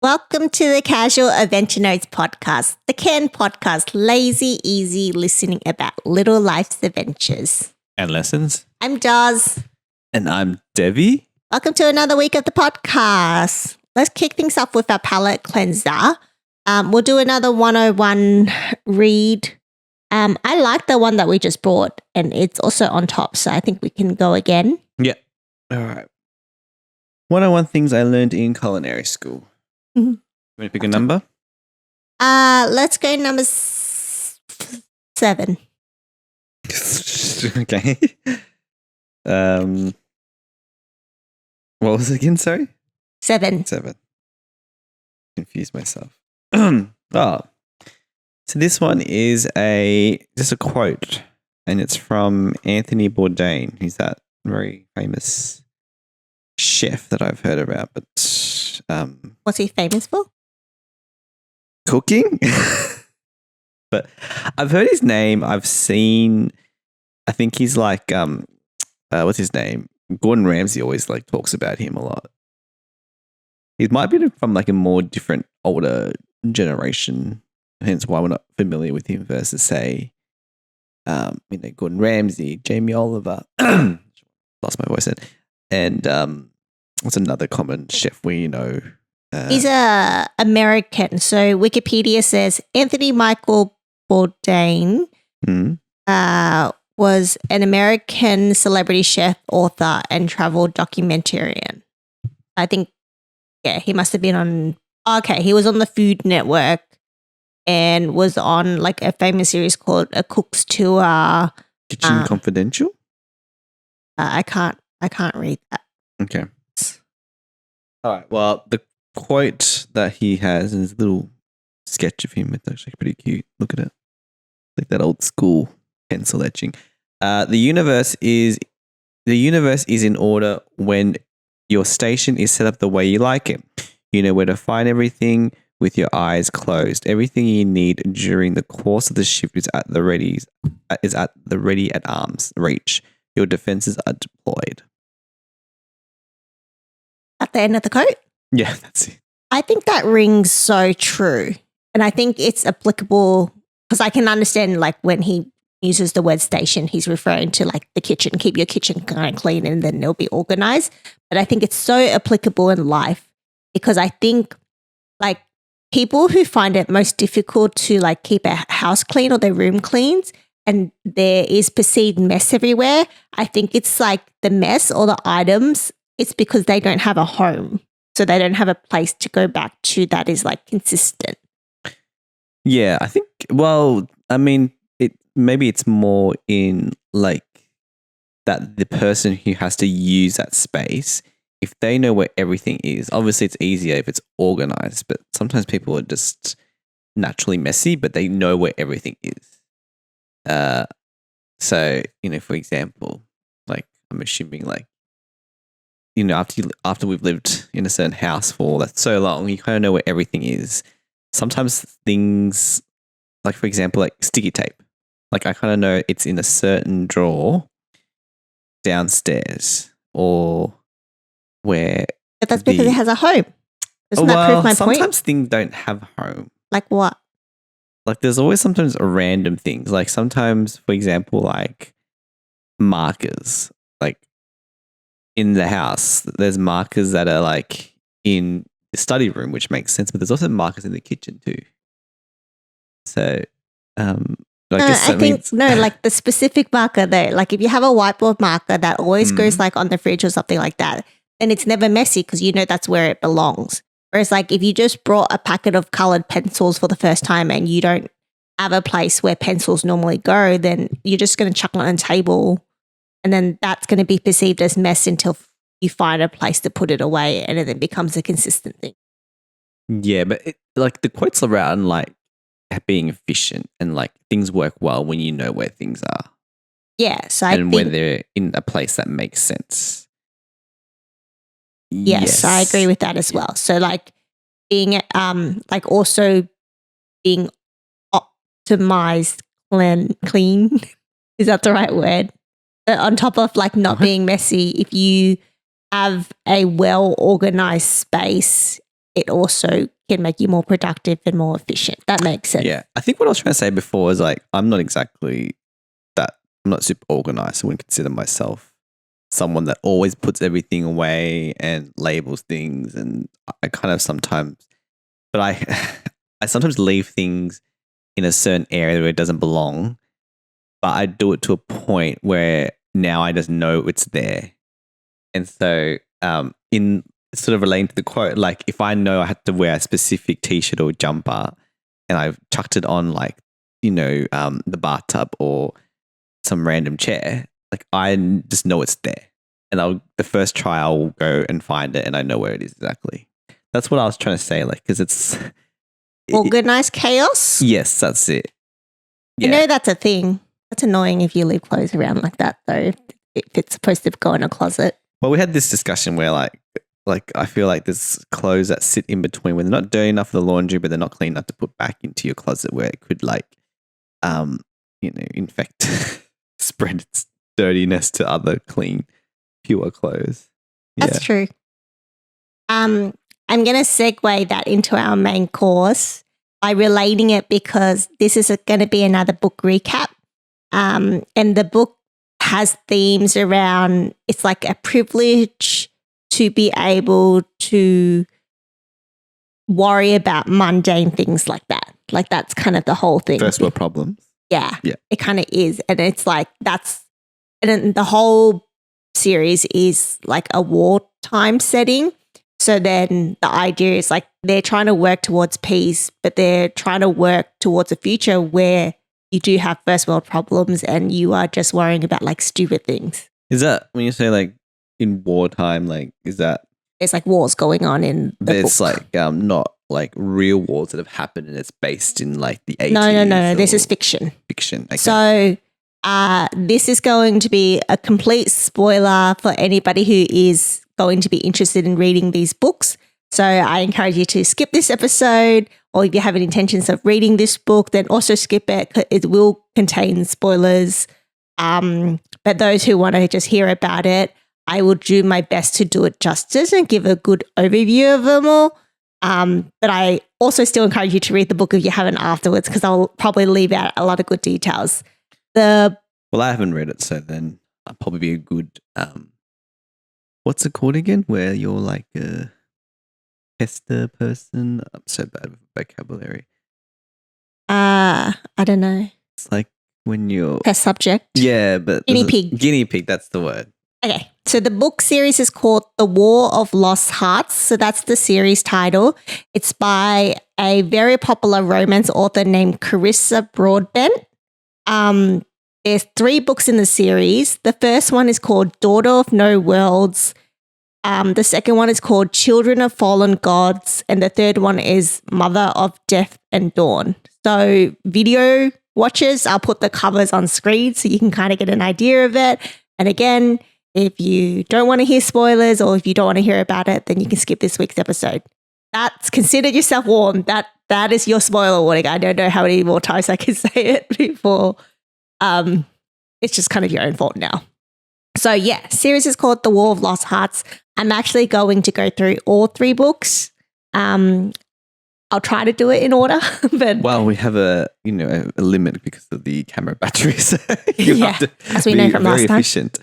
Welcome to the Casual Adventure Notes podcast, the Ken podcast, lazy, easy listening about little life's adventures. And lessons. I'm Daz. And I'm Debbie. Welcome to another week of the podcast. Let's kick things off with our palette cleanser. We'll do another 101 read. I like the one that we just brought, and it's also on top, so I think we can go again. Yeah. All right. 101 things I learned in culinary school. Mm-hmm. You want to pick a number? Let's go number 7. Okay. What was it again? Sorry? 7. Confused myself. So this one is just a quote, and it's from Anthony Bourdain. He's that very famous chef that I've heard about, but What's he famous for? Cooking. But I've heard his name. I think he's like what's his name? Gordon Ramsay always like talks about him a lot. He might be from like a more different older generation, hence why we're not familiar with him versus say Gordon Ramsay, Jamie Oliver. Lost my voice and what's another common chef we know? He's a American. So Wikipedia says Anthony Michael Bourdain was an American celebrity chef, author, and travel documentarian. I think, yeah, he must have been on. Okay, he was on the Food Network and was on like a famous series called A Cook's Tour. Kitchen Confidential. I can't read that. Okay. All right. Well, the quote that he has is a little sketch of him. It's actually pretty cute. Look at it. Like that old school pencil etching. The universe is in order when your station is set up the way you like it. You know where to find everything with your eyes closed. Everything you need during the course of the shift is at the ready at arm's reach. Your defenses are deployed. At the end of the quote? Yeah, that's it. I think that rings so true. And I think it's applicable because I can understand like when he uses the word station, he's referring to like the kitchen, keep your kitchen kind of clean and then it'll be organized. But I think it's so applicable in life because I think like people who find it most difficult to like keep a house clean or their room cleans and there is perceived mess everywhere, I think it's like the mess or the items, it's because they don't have a home. So they don't have a place to go back to that is like consistent. Yeah, I think, well, I mean, maybe it's more in like that the person who has to use that space, if they know where everything is, obviously it's easier if it's organized, but sometimes people are just naturally messy, but they know where everything is. So, for example, like I'm assuming like, after we've lived in a certain house for that's so long, you kind of know where everything is. Sometimes things, like for example, like sticky tape, like I kind of know it's in a certain drawer downstairs or where. But that's because it has a home. Doesn't that prove my point? Sometimes things don't have a home. Like what? Like there's always sometimes random things. Like sometimes, for example, like markers, like. In the house, there's markers that are like in the study room, which makes sense, but there's also markers in the kitchen too. So, like the specific marker though, like if you have a whiteboard marker that always goes like on the fridge or something like that, then it's never messy because you know that's where it belongs. Whereas like if you just brought a packet of colored pencils for the first time and you don't have a place where pencils normally go, then you're just going to chuck it on a table. And then that's going to be perceived as mess until you find a place to put it away and it then becomes a consistent thing. Yeah, but like the quotes around like being efficient and like things work well when you know where things are. Yeah. So when they're in a place that makes sense. Yes, I agree with that as well. So like being like also being optimized, clean. Is that the right word? On top of like not being messy, if you have a well organized space, it also can make you more productive and more efficient. That makes sense. Yeah. I think what I was trying to say before is like, I'm not super organized. I wouldn't consider myself someone that always puts everything away and labels things. And I kind of sometimes, but I sometimes leave things in a certain area where it doesn't belong, but I do it to a point where now I just know it's there. And so in sort of relating to the quote, like if I know I had to wear a specific t-shirt or jumper and I've chucked it on like, the bathtub or some random chair, like I just know it's there. And the first try I'll go and find it and I know where it is exactly. That's what I was trying to say, like, because it's... Organized chaos? Yes, that's it. Yeah. I know that's a thing. That's annoying if you leave clothes around like that, though, if it's supposed to go in a closet. Well, we had this discussion where like I feel like there's clothes that sit in between where they're not dirty enough for the laundry, but they're not clean enough to put back into your closet where it could like, infect, spread its dirtiness to other clean, pure clothes. Yeah. That's true. I'm going to segue that into our main course by relating it because this is going to be another book recap. And the book has themes around, it's like a privilege to be able to worry about mundane things like that. Like that's kind of the whole thing. First world problems. Yeah. Yeah. It kind of is. And it's like and then the whole series is like a wartime setting. So then the idea is like they're trying to work towards peace, but they're trying to work towards a future where you do have first world problems and you are just worrying about like stupid things. Is that when you say like in wartime, like is that there's like wars going on in the there's book. like not like real wars that have happened and it's based in like the 80s? No. This is fiction. Fiction. Okay. So this is going to be a complete spoiler for anybody who is going to be interested in reading these books. So I encourage you to skip this episode, or if you have any intentions of reading this book, then also skip it. It will contain spoilers. But those who want to just hear about it, I will do my best to do it justice and give a good overview of them all. But I also still encourage you to read the book if you haven't afterwards, because I'll probably leave out a lot of good details. Well, I haven't read it, so then I'll probably be a good, what's it called again? Where you're like a tester person? I'm so bad with vocabulary. I don't know. It's like when you're... Test subject. Yeah, but... Guinea pig. Guinea pig, that's the word. Okay, so the book series is called The War of Lost Hearts. So that's the series title. It's by a very popular romance author named Carissa Broadbent. There's 3 books in the series. The first one is called Daughter of No Worlds. The second one is called Children of Fallen Gods. And the third one is Mother of Death and Dawn. So video watchers, I'll put the covers on screen so you can kind of get an idea of it. And again, if you don't want to hear spoilers or if you don't want to hear about it, then you can skip this week's episode. That's consider yourself warned. That is your spoiler warning. I don't know how many more times I can say it before. It's just kind of your own fault now. So yeah, series is called The War of Lost Hearts. I'm actually going to go through all 3 books. I'll try to do it in order, but well, we have a limit because of the camera batteries. As we know from last time. Efficient.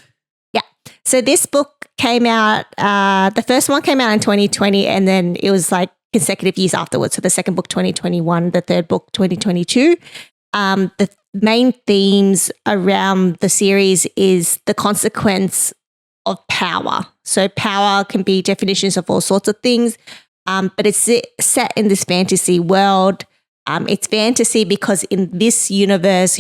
Yeah. So this book came out. The first one came out in 2020, and then it was like consecutive years afterwards. So the second book 2021, the third book 2022. The main themes around the series is the consequence of power. So power can be definitions of all sorts of things, but it's set in this fantasy world. It's fantasy because in this universe,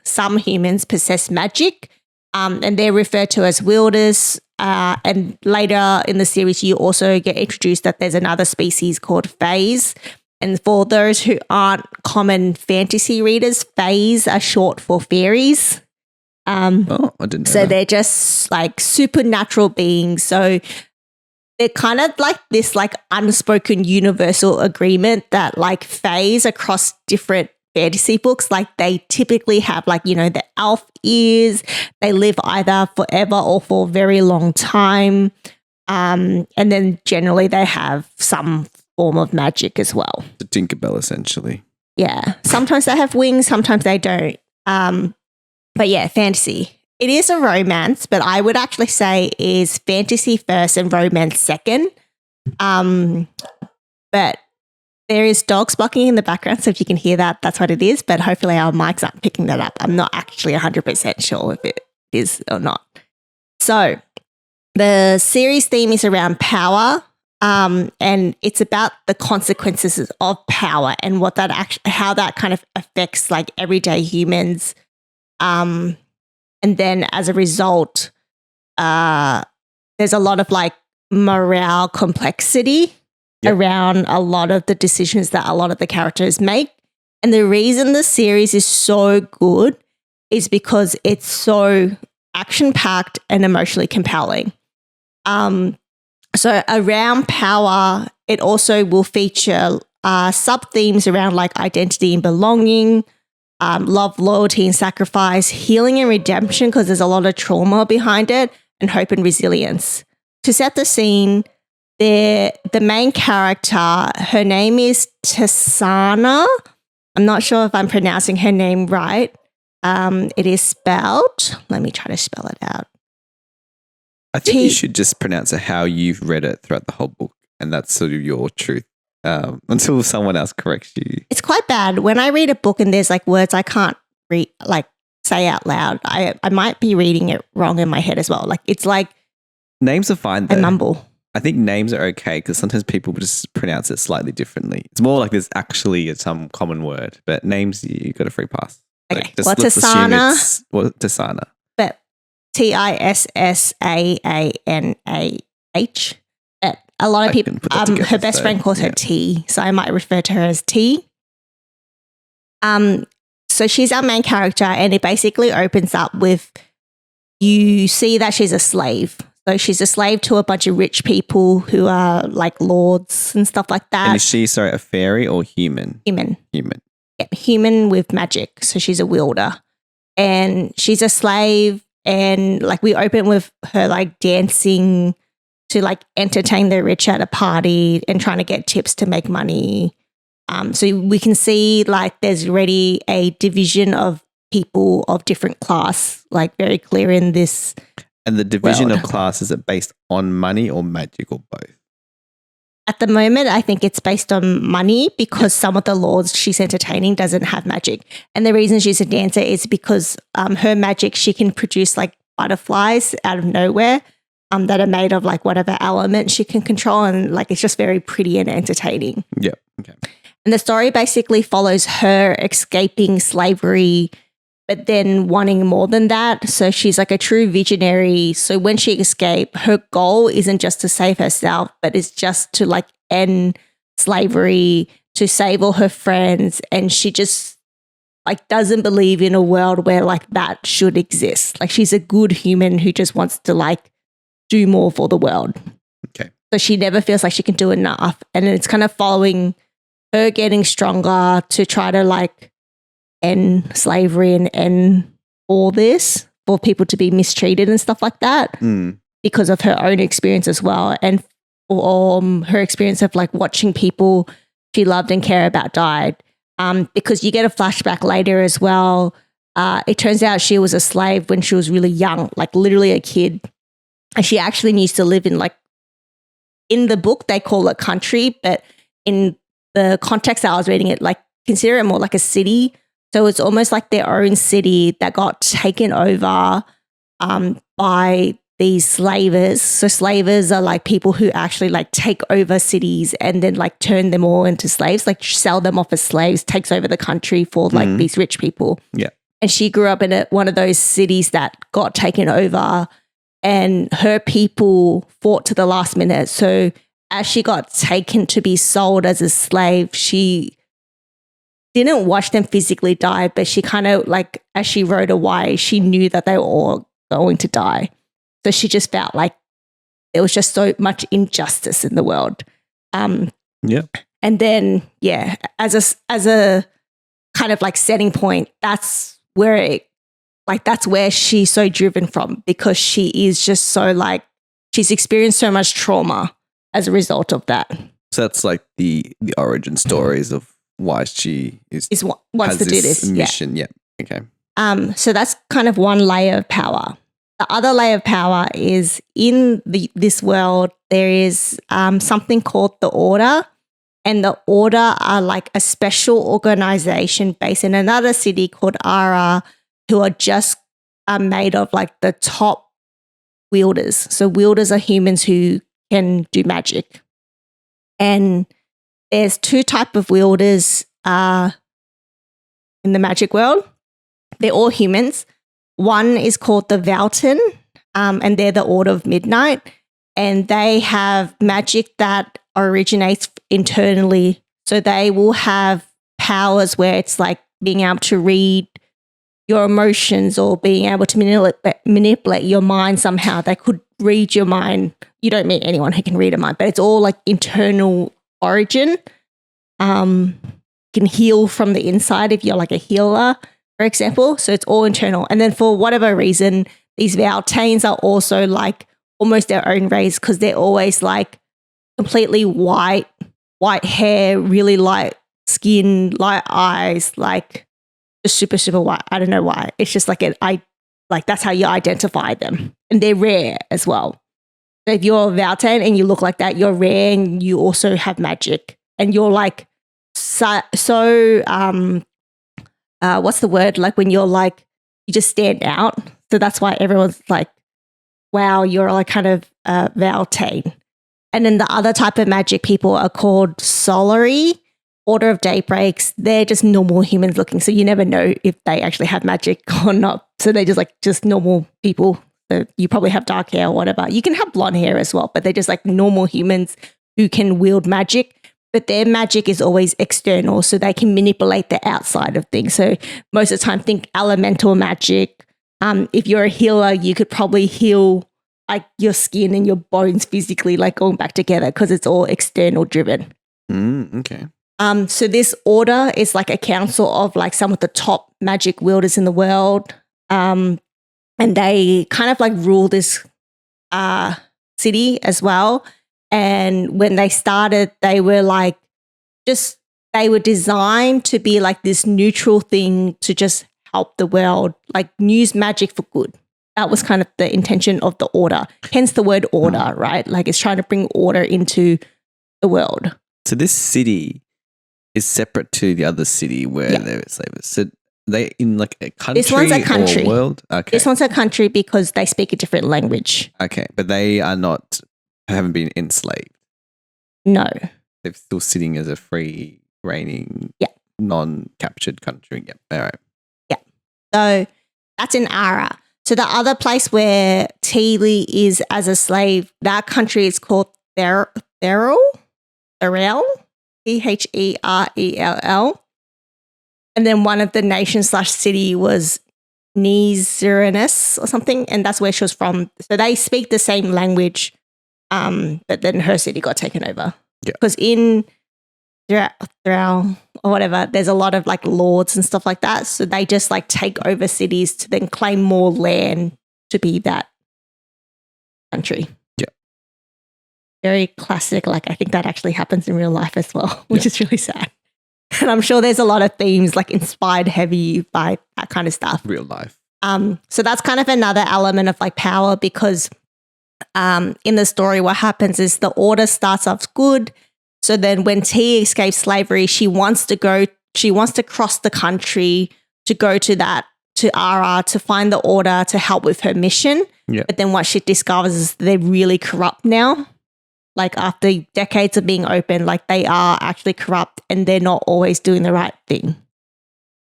some humans possess magic, and they're referred to as Wielders. And later in the series, you also get introduced that there's another species called Fays. And for those who aren't common fantasy readers, Fays are short for fairies. I didn't know so that. They're just like supernatural beings. So they're kind of like this like unspoken universal agreement that like Fays across different fantasy books, like they typically have like, the elf ears. They live either forever or for a very long time. And then generally they have some form of magic as well. The Tinkerbell, essentially. Yeah. Sometimes they have wings, sometimes they don't. But yeah, fantasy. It is a romance, but I would actually say is fantasy first and romance second. But there is dogs barking in the background, so if you can hear that, that's what it is. But hopefully our mics aren't picking that up. I'm not actually 100% sure if it is or not. So the series theme is around power, and it's about the consequences of power and what that how that kind of affects like everyday humans. And then as a result, there's a lot of like morale complexity around a lot of the decisions that a lot of the characters make. And the reason the series is so good is because it's so action-packed and emotionally compelling. So around power, it also will feature sub-themes around like identity and belonging, love, loyalty and sacrifice, healing and redemption, because there's a lot of trauma behind it, and hope and resilience. To set the scene, the main character, her name is Tisaanah. I'm not sure if I'm pronouncing her name right. It is spelled, let me try to spell it out. I think you should just pronounce it how you've read it throughout the whole book, and that's sort of your truth until someone else corrects you. It's quite bad. When I read a book and there's like words I can't read, like say out loud, I might be reading it wrong in my head as well. Like it's like names are fine though. I mumble. I think names are okay because sometimes people just pronounce it slightly differently. It's more like there's actually some common word, but names you got a free pass. Okay, like, well, Tisaanah. Tisaanah. But Tissaanah. But a lot of people, her best friend calls her T, so I might refer to her as T. So she's our main character, and it basically opens up with you see that she's a slave. So she's a slave to a bunch of rich people who are like lords and stuff like that. And is she, sorry, a fairy or human? Human. Human. Yeah, human with magic. So she's a wielder. And she's a slave, and like we open with her like dancing to like entertain the rich at a party and trying to get tips to make money. So we can see like there's already a division of people of different class, like very clear in this. And the division of class, is it based on money or magic or both? At the moment, I think it's based on money because some of the lords she's entertaining doesn't have magic. And the reason she's a dancer is because her magic, she can produce like butterflies out of nowhere that are made of like whatever element she can control. And like it's just very pretty and entertaining. Yeah. Okay. And the story basically follows her escaping slavery, but then wanting more than that. So she's like a true visionary. So when she escaped, her goal isn't just to save herself, but it's just to like end slavery, to save all her friends. And she just like doesn't believe in a world where like that should exist. Like she's a good human who just wants to like do more for the world. Okay. So she never feels like she can do enough. And it's kind of following her getting stronger to try to like end slavery and end all this for people to be mistreated and stuff like that because of her own experience as well, and her experience of like watching people she loved and care about died. Because you get a flashback later as well. It turns out she was a slave when she was really young, like literally a kid, and she actually used to live in like, in the book they call it country, but in the context that I was reading it, like consider it more like a city. So it's almost like their own city that got taken over by these slavers. So slavers are like people who actually like take over cities and then like turn them all into slaves, like sell them off as slaves, takes over the country for like these rich people. Yeah. And she grew up in one of those cities that got taken over, and her people fought to the last minute. So as she got taken to be sold as a slave, she didn't watch them physically die, but she kind of like, as she rode away, she knew that they were all going to die. So she just felt like there was just so much injustice in the world. Yeah. And then, yeah, as a kind of like setting point, that's where she's so driven from, because she is just so like, she's experienced so much trauma as a result of that. So So that's like the origin stories of why she wants to do this mission. Yeah. Okay. So that's kind of one layer of power. The other layer of power is in this world, there is something called the Order. And the Order are like a special organization based in another city called Ara, who are just made of like the top wielders. So wielders are humans who can do magic. And there's two types of wielders in the magic world. They're all humans. One is called the Valten, and they're the Order of Midnight. And they have magic that originates internally. So they will have powers where it's like being able to read your emotions or being able to manipulate your mind somehow. They could read your mind. You don't meet anyone who can read a mind, but it's all like internal origin. Can heal from the inside if you're like a healer, for example. So it's all internal. And then for whatever reason, these Valtanes are also like almost their own race because they're always like completely white hair, really light skin, light eyes, like just super, super white. I don't know why. It's just like that's how you identify them. And they're rare as well. So if you're Valtane and you look like that, you're rare and you also have magic. And you're like what's the word? Like when you're like, you just stand out. So that's why everyone's like, wow, you're like kind of Valtane. And then the other type of magic people are called Solari, Order of Daybreaks. They're just normal humans looking. So you never know if they actually have magic or not. So they're just normal people. So you probably have dark hair or whatever. You can have blonde hair as well, but they're just like normal humans who can wield magic. But their magic is always external, so they can manipulate the outside of things. So most of the time, think elemental magic. If you're a healer, you could probably heal like your skin and your bones physically, like going back together because it's all external driven. Okay. So this order is like a council of like some of the top magic wielders in the world. And they kind of like rule this city as well. And when they started, they were like they were designed to be like this neutral thing to just help the world, like use magic for good. That was kind of the intention of the Order. Hence the word order, right? Like it's trying to bring order into the world. So this city is separate to the other city where they were slavers. So they in like a country, this one's a country. Or world? Okay. This one's a country because they speak a different language. Okay, but they haven't been enslaved. No. They're still sitting as a free, reigning, non-captured country. Yep. All right. Yeah. So that's in Ara. So the other place where Teely is as a slave, that country is called Therel, Therell. And then one of the nation/city was Nizuranus or something, and that's where she was from. So they speak the same language, but then her city got taken over. Yeah. Because in Thrall or whatever, there's a lot of like lords and stuff like that. So they just like take over cities to then claim more land to be that country. Yeah. Very classic. Like I think that actually happens in real life as well, which is really sad. And I'm sure there's a lot of themes like inspired heavy by that kind of stuff. Real life. So that's kind of another element of like power because in the story what happens is the Order starts off good. So then when T escapes slavery, she wants to cross the country to go to Ara to find the Order to help with her mission. Yeah. But then what she discovers is they're really corrupt now. Like after decades of being open, like they are actually corrupt and they're not always doing the right thing.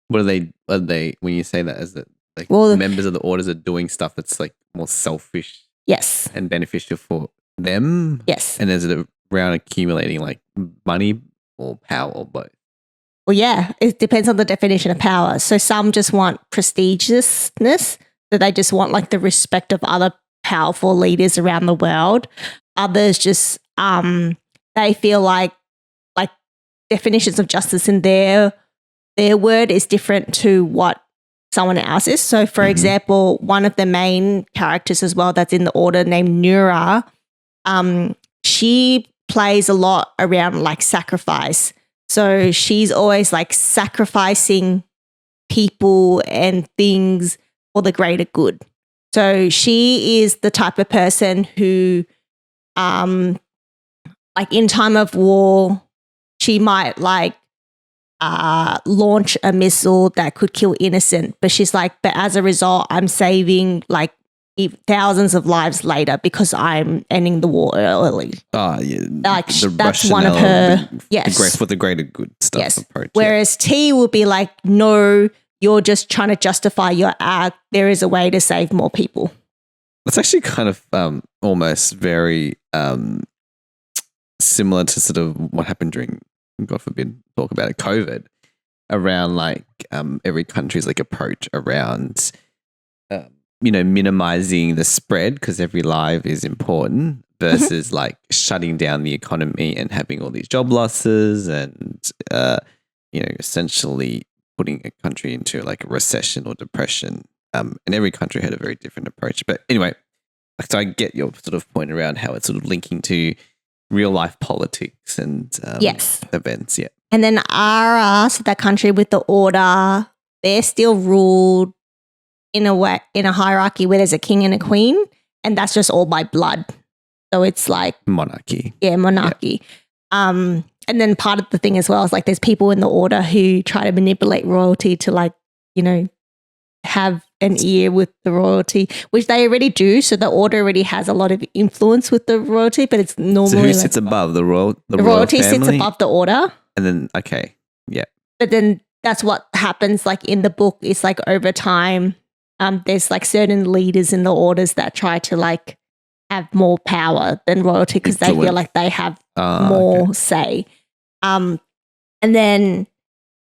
What are they when you say that, is it like members of the Orders are doing stuff that's like more selfish? Yes. And beneficial for them? Yes. And is it around accumulating like money or power or both? Well, yeah, it depends on the definition of power. So some just want prestigiousness, so they just want like the respect of other powerful leaders around the world. Others just they feel like definitions of justice in their word is different to what someone else is. So, for example, one of the main characters as well that's in the Order named Nura, she plays a lot around like sacrifice. So she's always like sacrificing people and things for the greater good. So she is the type of person who, like in time of war, she might like launch a missile that could kill innocent, but she's like, but as a result, I'm saving like thousands of lives later because I'm ending the war early. Oh, yeah. Like that's one of her, for the greater good stuff yes. approach. Whereas T will be like, no, you're just trying to justify your act. There is a way to save more people. It's actually kind of almost very similar to sort of what happened during, God forbid, talk about it, COVID, around like every country's like approach around, minimizing the spread because every life is important versus like shutting down the economy and having all these job losses and, essentially putting a country into like a recession or depression. And every country had a very different approach. But anyway, so I get your sort of point around how it's sort of linking to real life politics and events. Yeah. And then Ara, so that country with the order, they're still ruled in a way, in a hierarchy where there's a king and a queen, and that's just all by blood. So it's like monarchy. Yeah, monarchy. Yeah. And then part of the thing as well is like there's people in the order who try to manipulate royalty to like, have an ear with the royalty, which they already do. So the order already has a lot of influence with the royalty, but it's normally so who sits above the royal? The royalty royal family? sits above the order. And then yeah. But then that's what happens. Like in the book, it's like over time, there's like certain leaders in the orders that try to like have more power than royalty because they feel like they have more say. And then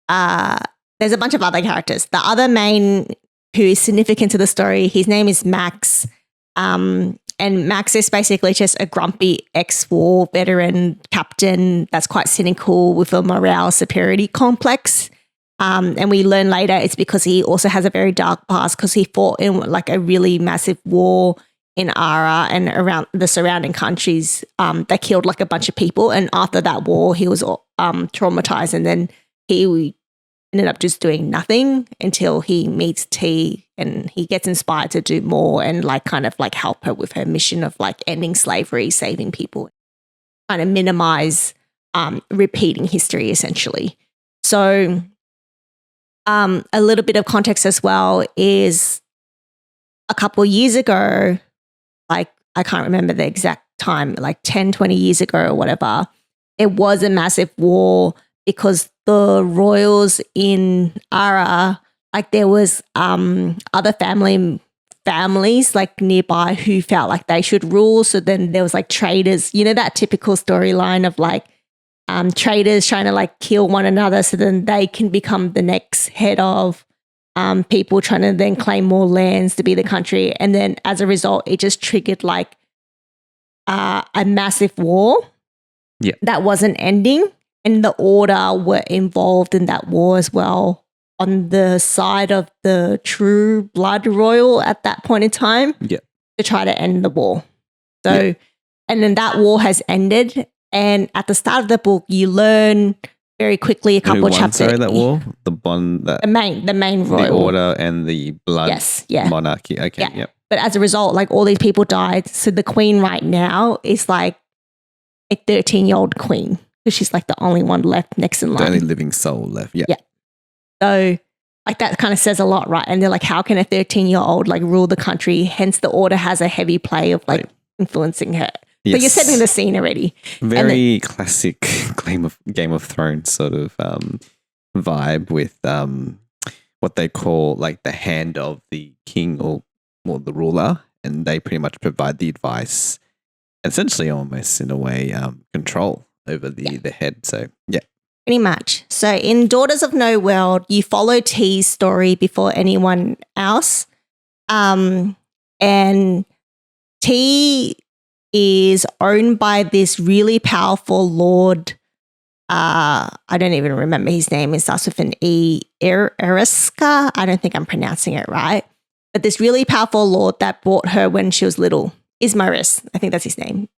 there's a bunch of other characters. The other main who is significant to the story, his name is Max. And Max is basically just a grumpy ex-war veteran captain that's quite cynical with a morale superiority complex. And we learn later it's because he also has a very dark past because he fought in like a really massive war in Ara and around the surrounding countries that killed like a bunch of people. And after that war, he was traumatized, and then he ended up just doing nothing until he meets T and he gets inspired to do more and like kind of like help her with her mission of like ending slavery, saving people, trying to minimize repeating history essentially. So a little bit of context as well is a couple of years ago, like I can't remember the exact time, like 10, 20 years ago or whatever, it was a massive war because the royals in Ara, like there was other families like nearby who felt like they should rule. So then there was like traders, that typical storyline of like traders trying to like kill one another so then they can become the next head of people trying to then claim more lands to be the country. And then as a result, it just triggered like a massive war that wasn't ending. And the order were involved in that war as well on the side of the true blood royal at that point in time to try to end the war. So, and then that war has ended. And at the start of the book, you learn very quickly a couple of chapters. Sorry, that war? The one that... The main royal. The order and the blood monarchy. Okay, yep. But as a result, like all these people died. So the queen right now is like a 13-year-old queen. Because she's like the only one left next in line. The only living soul left, yeah. So like that kind of says a lot, right? And they're like, how can a 13-year-old like rule the country? Hence the order has a heavy play of like influencing her. Yes. So you're setting the scene already. Very classic Game of Thrones sort of vibe with what they call like the hand of the king or the ruler, and they pretty much provide the advice, essentially almost in a way control over the head. So, yeah. Pretty much. So in Daughters of No World, you follow T's story before anyone else. And T is owned by this really powerful lord. I don't even remember his name. It starts with an E. Eriska. I don't think I'm pronouncing it right. But this really powerful lord that bought her when she was little. Ismaris. I think that's his name.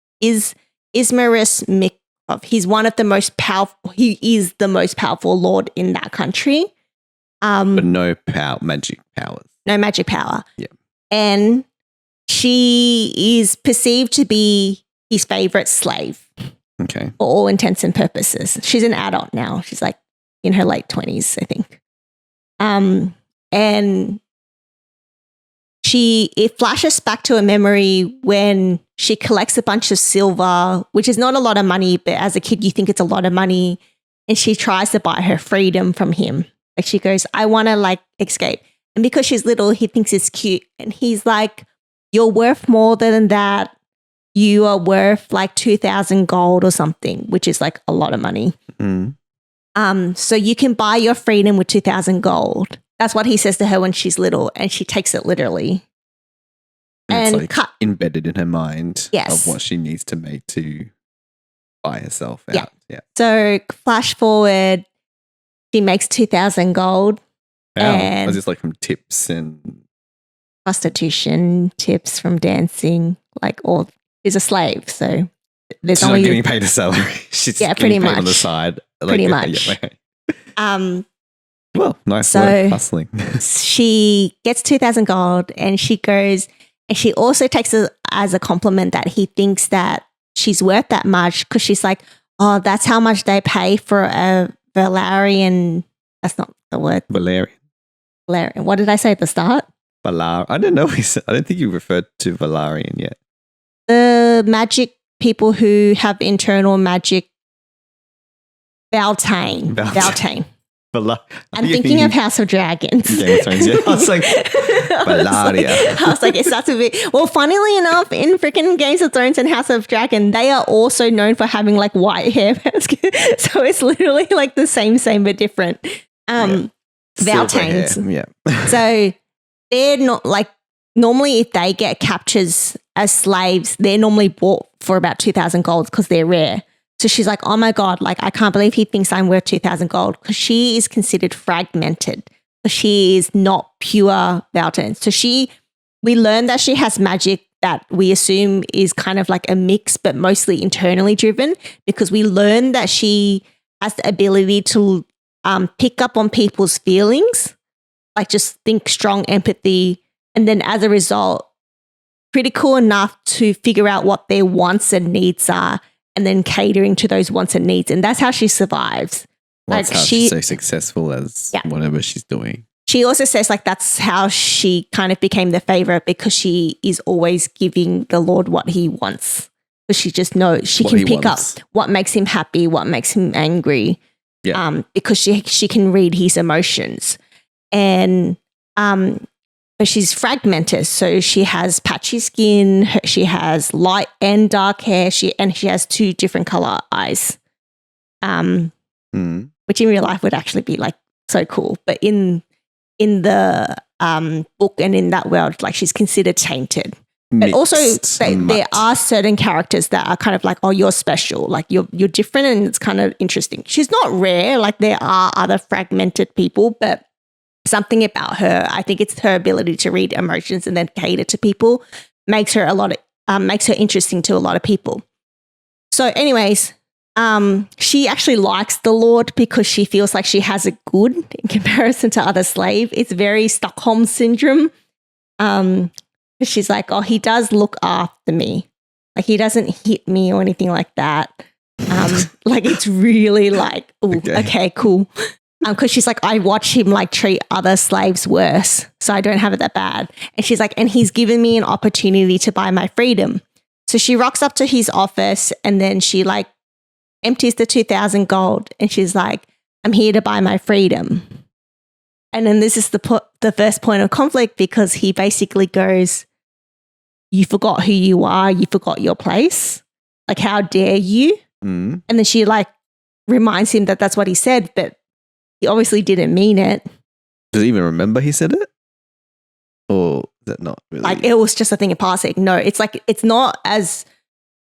Ismaris Mikov. He's one of the most powerful. He is the most powerful lord in that country. But no magic powers. No magic power. Yeah. And she is perceived to be his favorite slave. Okay. For all intents and purposes. She's an adult now. She's like in her late 20s, I think. And it flashes back to a memory when she collects a bunch of silver, which is not a lot of money, but as a kid, you think it's a lot of money. And she tries to buy her freedom from him. Like she goes, I want to like escape. And because she's little, he thinks it's cute. And he's like, you're worth more than that. You are worth like 2,000 gold or something, which is like a lot of money. So you can buy your freedom with 2,000 gold. That's what he says to her when she's little, and she takes it literally. And it's like embedded in her mind Yes. of what she needs to make to buy herself out. Yeah. So flash forward, she makes 2,000 gold. Wow. And Was this like from tips and prostitution, tips from dancing, like all is a slave. So there's she's only not getting paid a salary. She's Yeah, getting pretty paid on the much. side. Pretty Yeah, much. okay. Well, nice So- work hustling. she gets 2,000 gold, and she goes, and she also takes it as a compliment that he thinks that she's worth that much, because she's like, oh, that's how much they pay for a Valerian. That's not the word. Valerian. Valerian. What did I say at the start? I don't know. I don't think you referred to Valerian yet. The magic people who have internal magic. Beltane. I'm thinking of House of Dragons. Game of Thrones, yeah. I was like, Valaria. I was like, it starts to be. Well, funnily enough, in freaking Games of Thrones and House of Dragon, they are also known for having like white hair. So it's literally like the same but different. Valtanes. Yeah. So they're not like, normally if they get captures as slaves, they're normally bought for about 2,000 gold because they're rare. So she's like, oh my God, like I can't believe he thinks I'm worth 2,000 gold, because she is considered fragmented. She is not pure Valtan. So we learn that she has magic that we assume is kind of like a mix, but mostly internally driven, because we learn that she has the ability to pick up on people's feelings, like just think strong empathy. And then as a result, critical enough to figure out what their wants and needs are, and then catering to those wants and needs. And that's how she survives. That's how she's so successful as whatever she's doing. She also says like that's how she kind of became the favorite, because she is always giving the Lord what he wants. Because she just knows she can pick up what makes him happy, what makes him angry. Yeah. Because she can read his emotions. And but she's fragmented. So she has patchy skin, she has light and dark hair, she has 2 different color eyes. Which in real life would actually be like so cool. But in the book and in that world, like she's considered tainted. But also there are certain characters that are kind of like, oh, you're special, like you're different, and it's kind of interesting. She's not rare, like there are other fragmented people, but something about her, I think it's her ability to read emotions and then cater to people, makes her interesting to a lot of people. So anyways, she actually likes the Lord because she feels like she has a good in comparison to other slaves. It's very Stockholm syndrome. She's like, oh, he does look after me. Like he doesn't hit me or anything like that. Like it's really like, oh, okay, cool. Because she's like, I watch him like treat other slaves worse, so I don't have it that bad. And she's like, and he's given me an opportunity to buy my freedom. So she rocks up to his office, and then she like empties the 2,000 gold, and she's like, I'm here to buy my freedom. And then this is the first point of conflict, because he basically goes, you forgot who you are, you forgot your place. Like, how dare you? And then she like reminds him that that's what he said, but he obviously didn't mean it. Does he even remember he said it? Or is that not really? Like, it was just a thing of passing. No, it's like, it's not as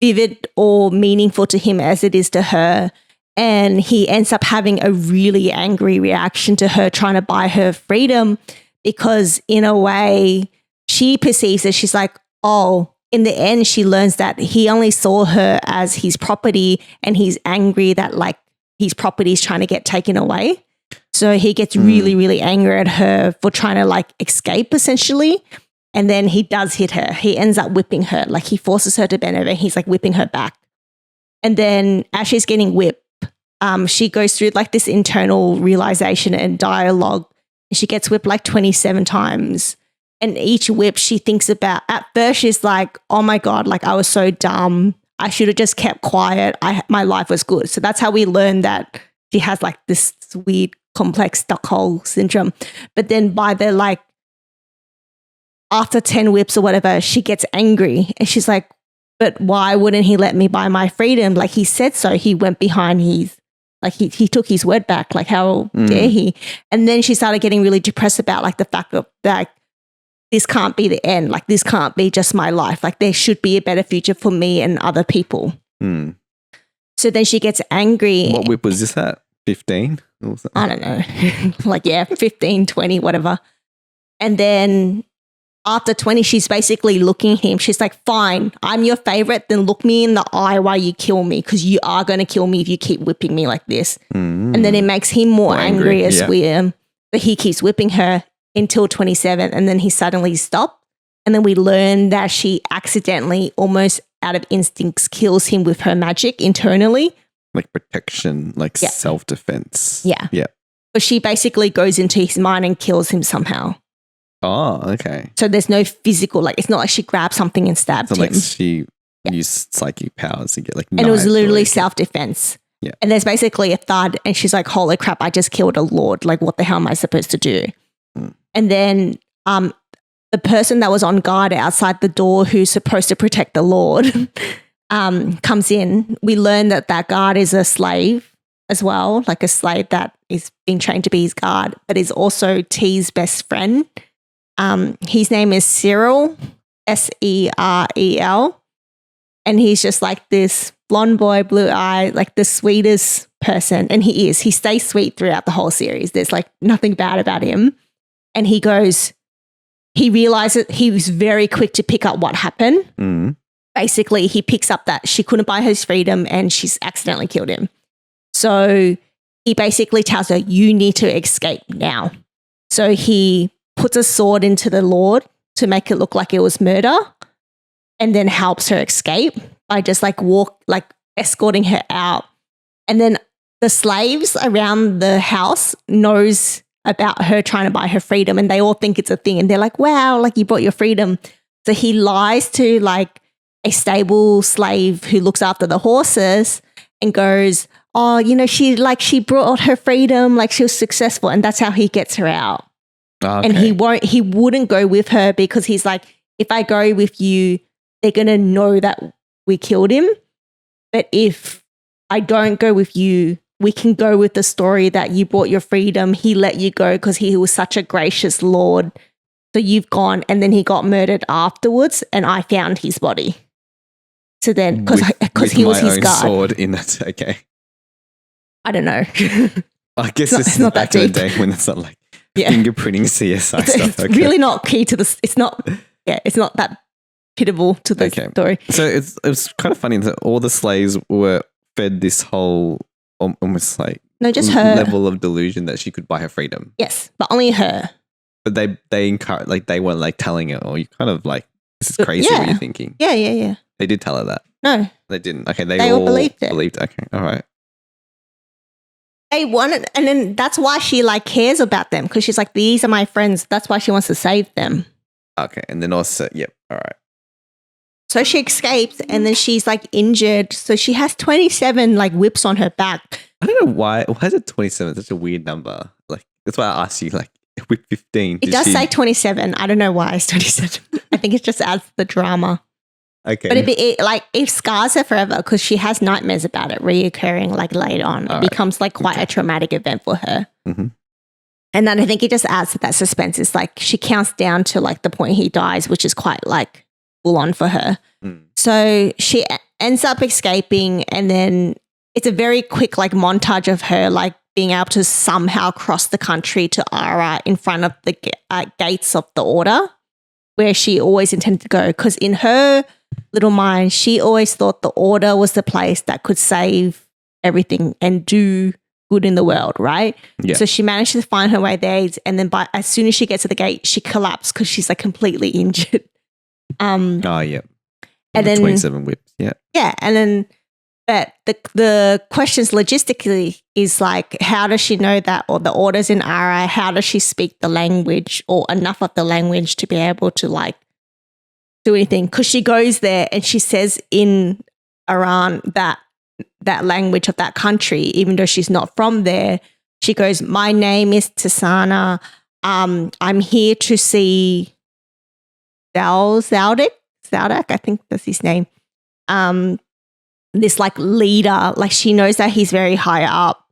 vivid or meaningful to him as it is to her. And he ends up having a really angry reaction to her trying to buy her freedom, because in a way she perceives it. She's like, oh, in the end, she learns that he only saw her as his property, and he's angry that like his property is trying to get taken away. So he gets really, really angry at her for trying to like escape essentially. And then he does hit her. He ends up whipping her. Like he forces her to bend over. He's like whipping her back. And then as she's getting whipped, she goes through like this internal realization and dialogue. She gets whipped like 27 times. And each whip she thinks about, at first she's like, oh my God, like I was so dumb. I should have just kept quiet. My life was good. So that's how we learn that she has like this weird complex Stockholm syndrome. But then by the like, after 10 whips or whatever, she gets angry and she's like, but why wouldn't he let me buy my freedom? Like he said so. He went behind his, like he took his word back. Like how dare he? And then she started getting really depressed about like the fact that like, this can't be the end. Like this can't be just my life. Like there should be a better future for me and other people. So then she gets angry. What whip was this at? 15? I don't know. Like, yeah, 15, 20, whatever. And then after 20, she's basically looking at him. She's like, fine, I'm your favorite. Then look me in the eye while you kill me, because you are going to kill me if you keep whipping me like this. And then it makes him more angry as well. But he keeps whipping her until 27. And then he suddenly stopped. And then we learn that she accidentally, almost out of instincts, kills him with her magic internally. Like protection, like self-defense. Yeah. Yeah. But she basically goes into his mind and kills him somehow. Oh, okay. So there's no physical, like it's not like she grabbed something and stabbed him. Like she used psychic powers to get like and it was literally self-defense. Yeah. And there's basically a thud and she's like, holy crap, I just killed a lord. Like what the hell am I supposed to do? And then the person that was on guard outside the door who's supposed to protect the lord comes in. We learn that that guard is a slave as well, like a slave that is being trained to be his guard, but is also T's best friend. His name is Cyril, Serel. And he's just like this blonde boy, blue eye, like the sweetest person. And he is. He stays sweet throughout the whole series. There's like nothing bad about him. And he realizes he was very quick to pick up what happened. Basically, he picks up that she couldn't buy his freedom and she's accidentally killed him. So he basically tells her, you need to escape now. So he puts a sword into the Lord to make it look like it was murder and then helps her escape by just like escorting her out. And then the slaves around the house knows about her trying to buy her freedom and they all think it's a thing. And they're like, wow, like you bought your freedom. So he lies to like a stable slave who looks after the horses and goes, oh, you know, she brought her freedom, like she was successful. And that's how he gets her out. Okay. And he wouldn't go with her because he's like, if I go with you, they're going to know that we killed him. But if I don't go with you, we can go with the story that you bought your freedom. He let you go because he was such a gracious Lord. So you've gone, and then he got murdered afterwards and I found his body. So then, because he was his guard. Sword in that, okay. I don't know. I guess it's not back in the day when it's not like fingerprinting CSI stuff. It's really not key to this. It's not that pitiful to the story. So it was kind of funny that all the slaves were fed this whole almost like just her level of delusion that she could buy her freedom. Yes, but only her. But they encourage, like they weren't like telling her, or you kind of like, this is crazy what you're thinking. Yeah. They did tell her that. No, they didn't. Okay, they all believed it. Okay, all right. They wanted, and then that's why she like cares about them, because she's like, these are my friends. That's why she wants to save them. Okay, and then also, all right. So she escapes, and then she's like injured. So she has 27 like whips on her back. I don't know why. Why is it 27? Such a weird number. Like that's why I asked you. Like whip 15. It does say 27. I don't know why it's 27. I think it just adds the drama. Okay. But it scars her forever because she has nightmares about it reoccurring like later on. It becomes like quite a traumatic event for her. Mm-hmm. And then I think it just adds to that suspense. It's like she counts down to like the point he dies, which is quite like full on for her. So she ends up escaping, and then it's a very quick like montage of her like being able to somehow cross the country to Ara in front of the gates of the order. where she always intended to go, because in her little mind, she always thought the Order was the place that could save everything and do good in the world, right? Yeah. So she managed to find her way there, and then as soon as she gets to the gate, she collapsed because she's like completely injured. Oh, yeah. And then 27 whips, yeah. Yeah, and then but the questions logistically is like, how does she know that, or the Orders in Ara? How does she speak the language or enough of the language to be able to like do anything? Because she goes there and she says in Iran that language of that country, even though she's not from there. She goes, "My name is Tisaanah. I'm here to see Zaudak, I think that's his name. This like leader, like she knows that he's very high up."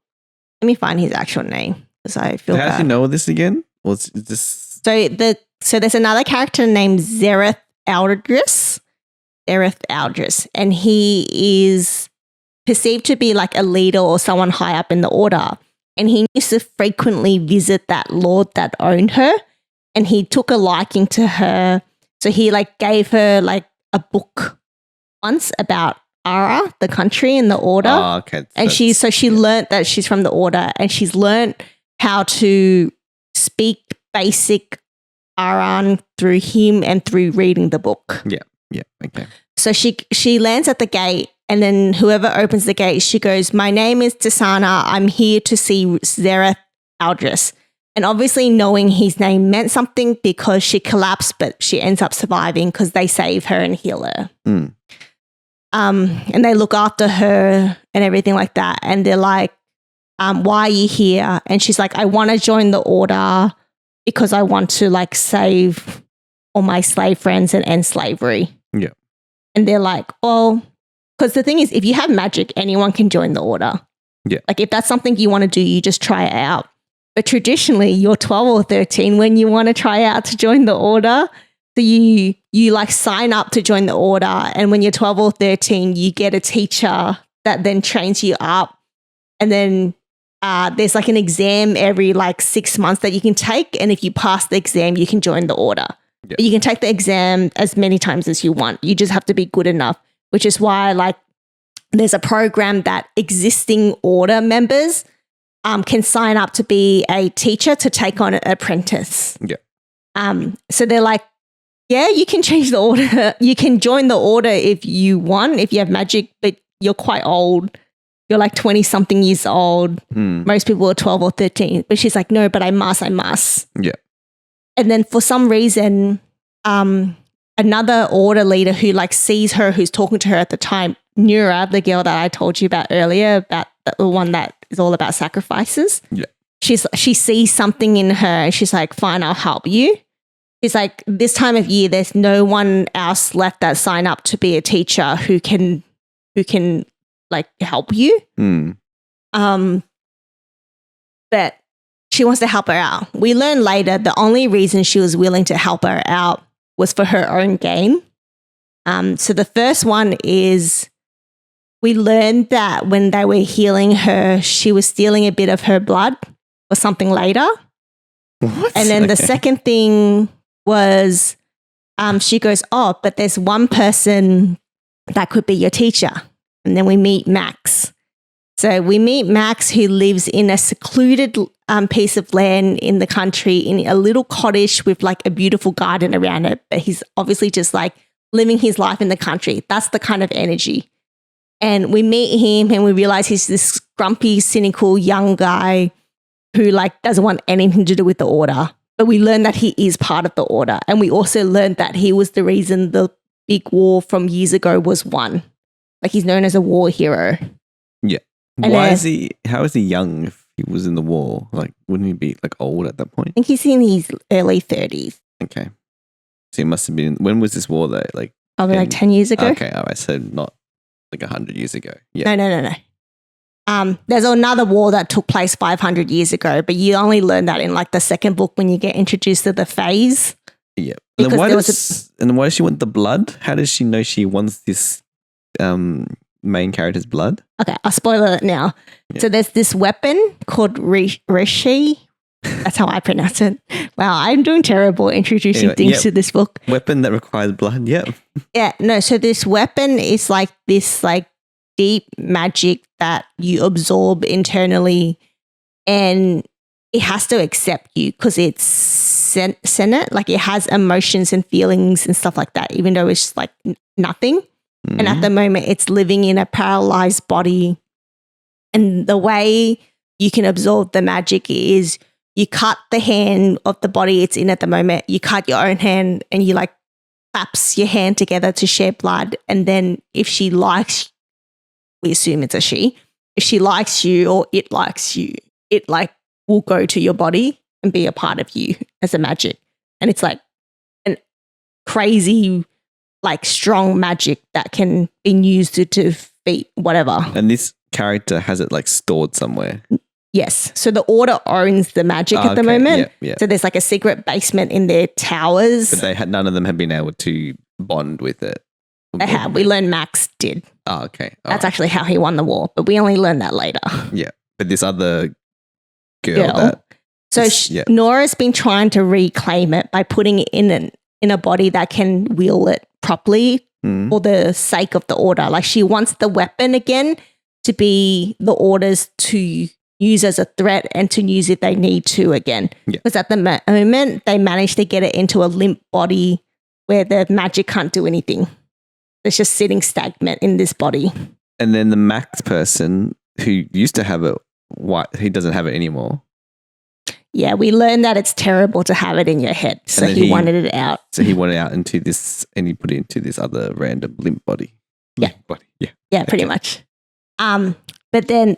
Let me find his actual name because I feel How bad. does you know this again? Or is this... So there's another character named Zereth Aldris, and he is perceived to be like a leader or someone high up in the Order. And he used to frequently visit that lord that owned her, and he took a liking to her. So he like gave her like a book once about Ara, the country and the Order. Oh, okay. And she learnt that she's from the Order, and she's learnt how to speak basic Aran through him and through reading the book. Yeah, okay. So she lands at the gate, and then whoever opens the gate, she goes, "My name is Tisaanah. I'm here to see Zereth Aldris." And obviously knowing his name meant something because she collapsed, but she ends up surviving because they save her and heal her. And they look after her and everything like that. And they're like, "Why are you here?" And she's like, "I want to join the Order because I want to like save all my slave friends and end slavery." Yeah. And they're like, "Well," because the thing is, if you have magic, anyone can join the Order. Yeah. Like if that's something you want to do, you just try it out. But traditionally, you're 12 or 13 when you want to try out to join the Order. So you like sign up to join the Order, and when you're 12 or 13, you get a teacher that then trains you up. And then there's like an exam every like 6 months that you can take, and if you pass the exam, you can join the Order. Yeah. You can take the exam as many times as you want. You just have to be good enough, which is why like there's a program that existing Order members can sign up to be a teacher to take on an apprentice. Yeah. So they're like, yeah, you can change the Order. You can join the Order if you want, if you have magic, but you're quite old. You're like 20 something years old. Most people are 12 or 13. But she's like, "No, but I must. Yeah. And then for some reason, another Order leader who like sees her, who's talking to her at the time, Nura, the girl that I told you about earlier, about the one that is all about sacrifices. Yeah. She sees something in her, and she's like, "Fine, I'll help you." She's like, "This time of year, there's no one else left that sign up to be a teacher who can like help you." But she wants to help her out. We learn later the only reason she was willing to help her out was for her own gain. So the first one is we learned that when they were healing her, she was stealing a bit of her blood or something later. What? And then the second thing was she goes, "Oh, but there's one person that could be your teacher." And then we meet Max. So we meet Max, who lives in a secluded piece of land in the country in a little cottage with like a beautiful garden around it. But he's obviously just like living his life in the country. That's the kind of energy. And we meet him and we realize he's this grumpy, cynical young guy who like doesn't want anything to do with the Order. But we learn that he is part of the Order. And we also learned that he was the reason the big war from years ago was won. Like he's known as a war hero. Yeah. And how is he young if he was in the war? Like, wouldn't he be like old at that point? I think he's in his early 30s. Okay. So he must have been, when was this war though? Like Probably like 10 years ago. Okay, all right. So not like 100 years ago. Yeah. No. There's another war that took place 500 years ago, but you only learn that in like the second book when you get introduced to the phase. Yeah. And then why does she want the blood? How does she know she wants this main character's blood? Okay, I'll spoil it now. Yeah. So there's this weapon called Rishi, That's how I pronounce it. Wow, I'm doing terrible introducing Anyway, things yep. to this book. Weapon that requires blood. Yep. Yeah, no, so this weapon is like this like deep magic that you absorb internally, and it has to accept you because it's sentient, like it has emotions and feelings and stuff like that, even though it's like nothing. And at the moment it's living in a paralyzed body. And the way you can absorb the magic is you cut the hand of the body it's in at the moment, you cut your own hand and you like claps your hand together to share blood. And then if she likes, we assume it's a she, if she likes you or it likes you, it like will go to your body and be a part of you as a magic. And it's like an crazy, like strong magic that can be used to defeat whatever. And this character has it like stored somewhere. Yes. So the Order owns the magic at the moment. Yeah. So there's like a secret basement in their towers. But none of them have been able to bond with it. They have. We learned Max did. Oh, okay. That's actually how he won the war, but we only learned that later. Yeah. But this other girl. Nora's been trying to reclaim it by putting it in a body that can wield it properly for the sake of the Order. Like she wants the weapon again to be the Order's to use as a threat and to use if they need to again. Because at the moment, they managed to get it into a limp body where the magic can't do anything. It's just sitting stagnant in this body. And then the Max person who used to have it, he doesn't have it anymore. Yeah, we learned that it's terrible to have it in your head. So he wanted it out. So he wanted it out into this, and he put it into this other random limp body. Limp body. Yeah. Yeah, pretty much. But then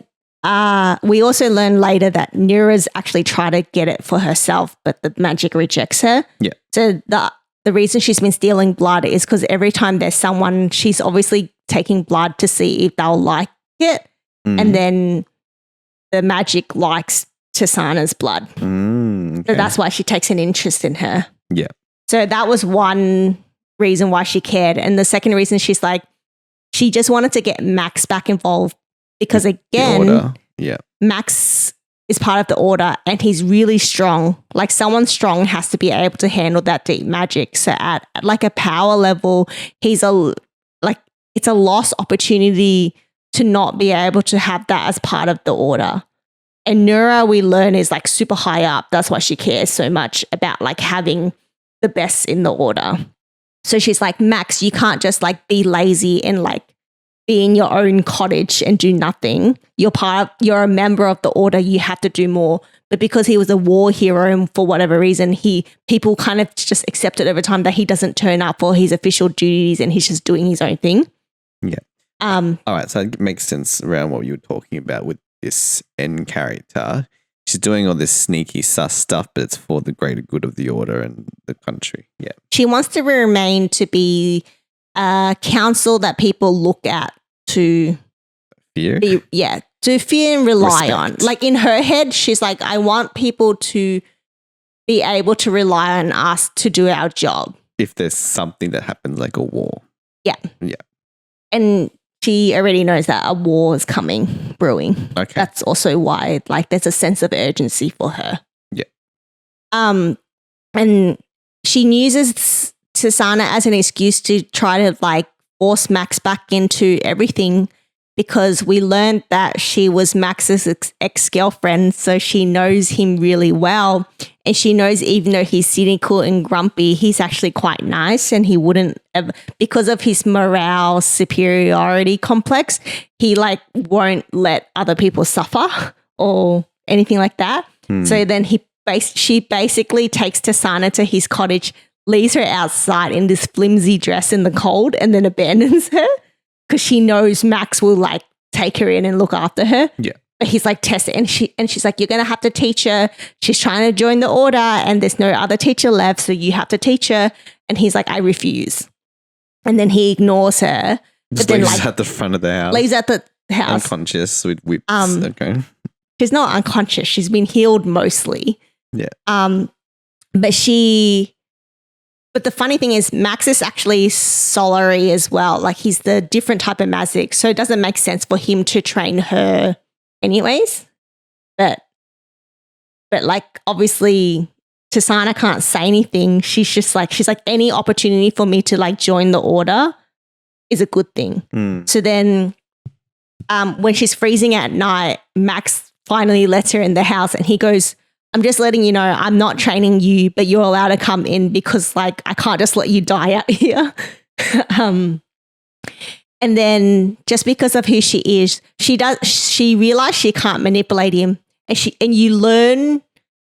we also learned later that Nira's actually tried to get it for herself, but the magic rejects her. Yeah. So the reason she's been stealing blood is because every time there's someone, she's obviously taking blood to see if they'll like it. And then the magic likes Tisaanah's blood. Okay. So that's why she takes an interest in her. Yeah. So that was one reason why she cared. And the second reason she's like, she just wanted to get Max back involved because again, Max is part of the Order and he's really strong. Like someone strong has to be able to handle that deep magic. So at like a power level, it's a lost opportunity to not be able to have that as part of the Order. And Nura, we learn, is like super high up. That's why she cares so much about like having the best in the Order. So she's like, Max, you can't just like be lazy and like be in your own cottage and do nothing. You're a member of the Order. You have to do more. But because he was a war hero and for whatever reason, people kind of just accepted over time that he doesn't turn up for his official duties and he's just doing his own thing. Yeah. All right. So it makes sense around what you were talking about with this N character. She's doing all this sneaky sus stuff, but it's for the greater good of the Order and the country. Yeah. She wants to remain to be a council that people look at to fear. To fear and rely on. Respect. Like in her head, she's like, I want people to be able to rely on us to do our job. If there's something that happens like a war. Yeah. Yeah. And she already knows that a war is coming, brewing. Okay. That's also why like there's a sense of urgency for her. Yeah. And she uses Tisaanah as an excuse to try to like force Max back into everything because we learned that she was Max's ex-girlfriend, so she knows him really well. And she knows even though he's cynical and grumpy, he's actually quite nice and he wouldn't ever, because of his morale superiority complex, he like won't let other people suffer or anything like that. So then she basically takes Tisaanah to his cottage, leaves her outside in this flimsy dress in the cold and then abandons her because she knows Max will like take her in and look after her. Yeah. But he's like tested and she's like, you're going to have to teach her. She's trying to join the Order and there's no other teacher left. So you have to teach her. And he's like, I refuse. And then he ignores her. Just leaves at the front of the house. Leaves at the house. Unconscious with whips. Okay. She's not unconscious. She's been healed mostly. Yeah. But the funny thing is Max is actually solary as well. Like he's the different type of magic. So it doesn't make sense for him to train her anyways. But But like, obviously, Tisaanah can't say anything. She's like, any opportunity for me to like join the order is a good thing. So then when she's freezing at night, Max finally lets her in the house and he goes, I'm just letting you know I'm not training you, but you're allowed to come in because like I can't just let you die out here. And then just because of who she is, she realized she can't manipulate him. And you learn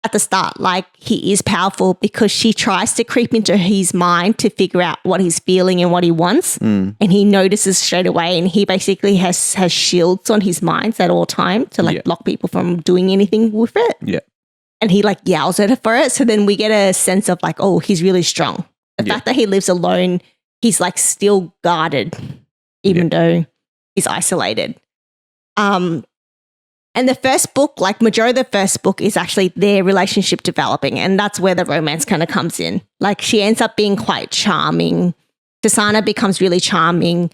at the start, like he is powerful because she tries to creep into his mind to figure out what he's feeling and what he wants. And he notices straight away, and he basically has shields on his mind at all time to like block people from doing anything with it. Yeah. And he like yells at her for it. So then we get a sense of like, oh, he's really strong. The fact that he lives alone, he's like still guarded, even though he's isolated. And the first book, like majority of the first book is actually their relationship developing, and that's where the romance kind of comes in. Like she ends up being quite charming. Tisaanah becomes really charming,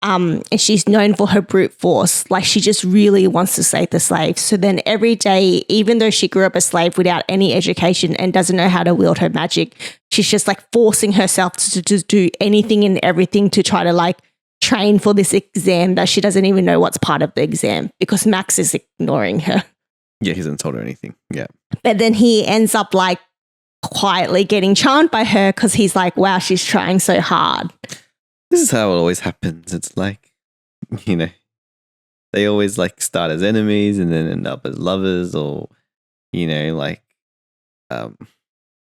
and she's known for her brute force. Like she just really wants to save the slaves. So then every day, even though she grew up a slave without any education and doesn't know how to wield her magic, she's just like forcing herself to do anything and everything to try to like train for this exam that she doesn't even know what's part of the exam because Max is ignoring her. Yeah, he hasn't told her anything. Yeah. But then he ends up like quietly getting charmed by her because he's like, wow, she's trying so hard. This is how it always happens. It's like, you know, they always like start as enemies and then end up as lovers, or, you know, like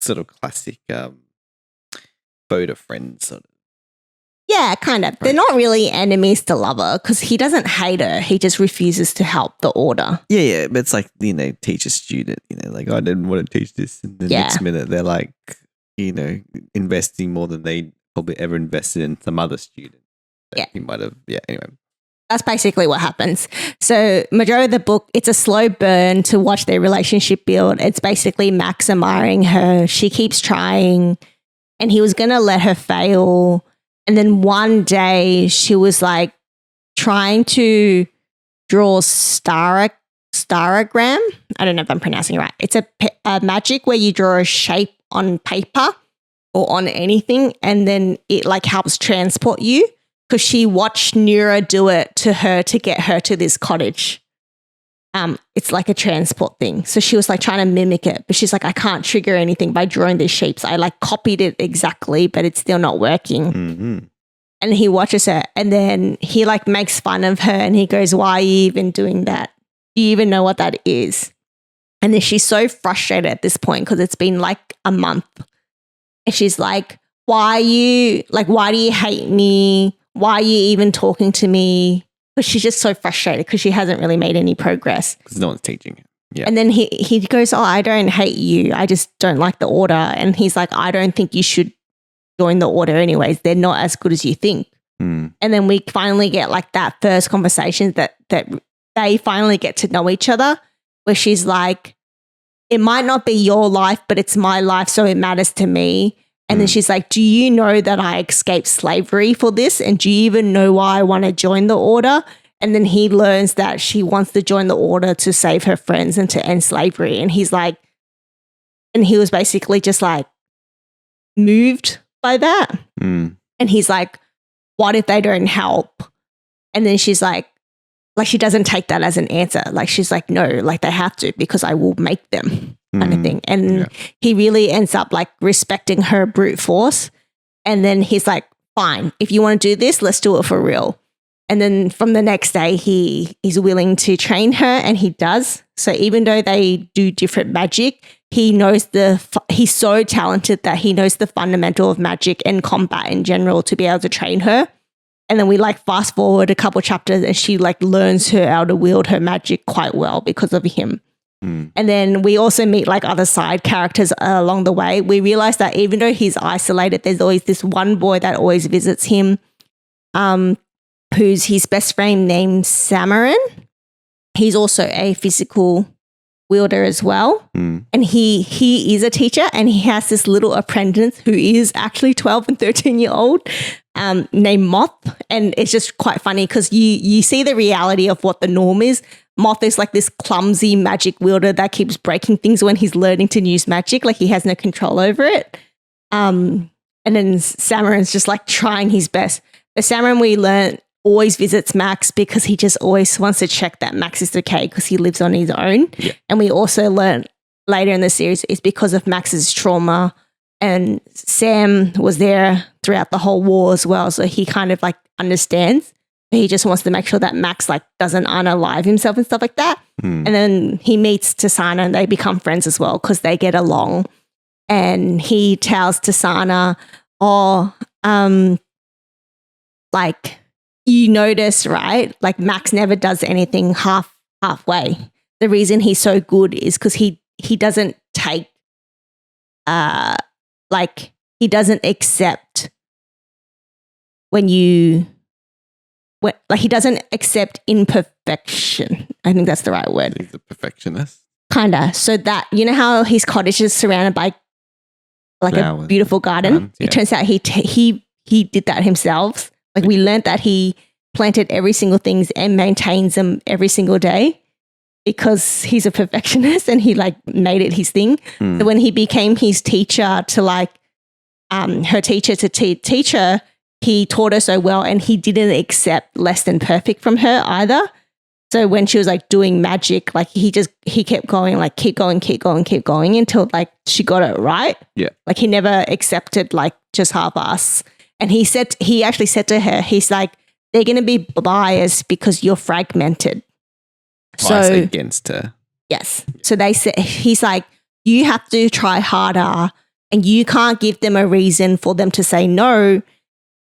sort of classic boat of friends sort of. Yeah, kind of. They're not really enemies to lover because he doesn't hate her. He just refuses to help the order. Yeah, but it's like, you know, teacher student, you know, like I didn't want to teach this. And the next minute they're like, you know, investing more than they probably ever invested in some other student. He might have, anyway. That's basically what happens. So majority of the book, it's a slow burn to watch their relationship build. It's basically Max admiring her. She keeps trying and he was going to let her fail. And then one day she was like trying to draw staragram. I don't know if I'm pronouncing it right. It's a magic where you draw a shape on paper or on anything and then it like helps transport you, because she watched Nura do it to her to get her to this cottage. It's like a transport thing. So she was like trying to mimic it, but she's like, I can't trigger anything by drawing these shapes. I like copied it exactly, but it's still not working. Mm-hmm. And he watches her and then he like makes fun of her and he goes, why are you even doing that? Do you even know what that is? And then she's so frustrated at this point because it's been like a month. And she's like, why do you hate me? Why are you even talking to me? But she's just so frustrated because she hasn't really made any progress. Because no one's teaching her. Yeah. And then he goes, oh, I don't hate you. I just don't like the order. And he's like, I don't think you should join the order anyways. They're not as good as you think. Mm. And then we finally get like that first conversation that they finally get to know each other, where she's like, it might not be your life, but it's my life, so it matters to me. And then she's like, do you know that I escaped slavery for this? And do you even know why I want to join the order? And then he learns that she wants to join the order to save her friends and to end slavery. And he's like, and he was basically just like moved by that. Mm. And he's like, what if they don't help? And then she's like she doesn't take that as an answer. Like she's like, no, like they have to because I will make them. Kind of thing. And he really ends up like respecting her brute force. And then he's like, fine, if you want to do this, let's do it for real. And then from the next day, he is willing to train her, and he does. So even though they do different magic, he knows he's so talented that he knows the fundamental of magic and combat in general to be able to train her. And then we like fast forward a couple chapters and she like learns her how to wield her magic quite well because of him. Mm. And then we also meet like other side characters along the way. We realize that even though he's isolated, there's always this one boy that always visits him, who's his best friend named Samarin. He's also a physical wielder as well. Mm. And he is a teacher, and he has this little apprentice who is actually 12 and 13-year-old named Moth. And it's just quite funny because you see the reality of what the norm is. Moth is like this clumsy magic wielder that keeps breaking things when he's learning to use magic. Like he has no control over it. And then Samaran's just like trying his best. But Samaran, we learned, always visits Max because he just always wants to check that Max is okay because he lives on his own. Yeah. And we also learned later in the series it's because of Max's trauma, and Sam was there throughout the whole war as well. So he kind of like understands. He just wants to make sure that Max like doesn't unalive himself and stuff like that. And then he meets Tisaanah and they become friends as well because they get along. And he tells Tisaanah, like, you notice, right? Like Max never does anything halfway. The reason he's so good is because he doesn't take, like he doesn't accept he doesn't accept imperfection. I think that's the right word. He's a perfectionist. Kinda. So that, you know how his cottage is surrounded by like Flowers. a beautiful garden? Yeah. It turns out he did that himself. Like we learned that he planted every single thing and maintains them every single day because he's a perfectionist and he like made it his thing. So when he became his teacher to like her teacher to teach her, he taught her so well and he didn't accept less than perfect from her either. So when she was like doing magic, like he kept going, like keep going until like she got it right. Yeah. Like he never accepted like just half-ass. And he actually said to her, he's like, they're going to be biased because you're fragmented. Bias against her. Yes. So they said, he's like, you have to try harder and you can't give them a reason for them to say no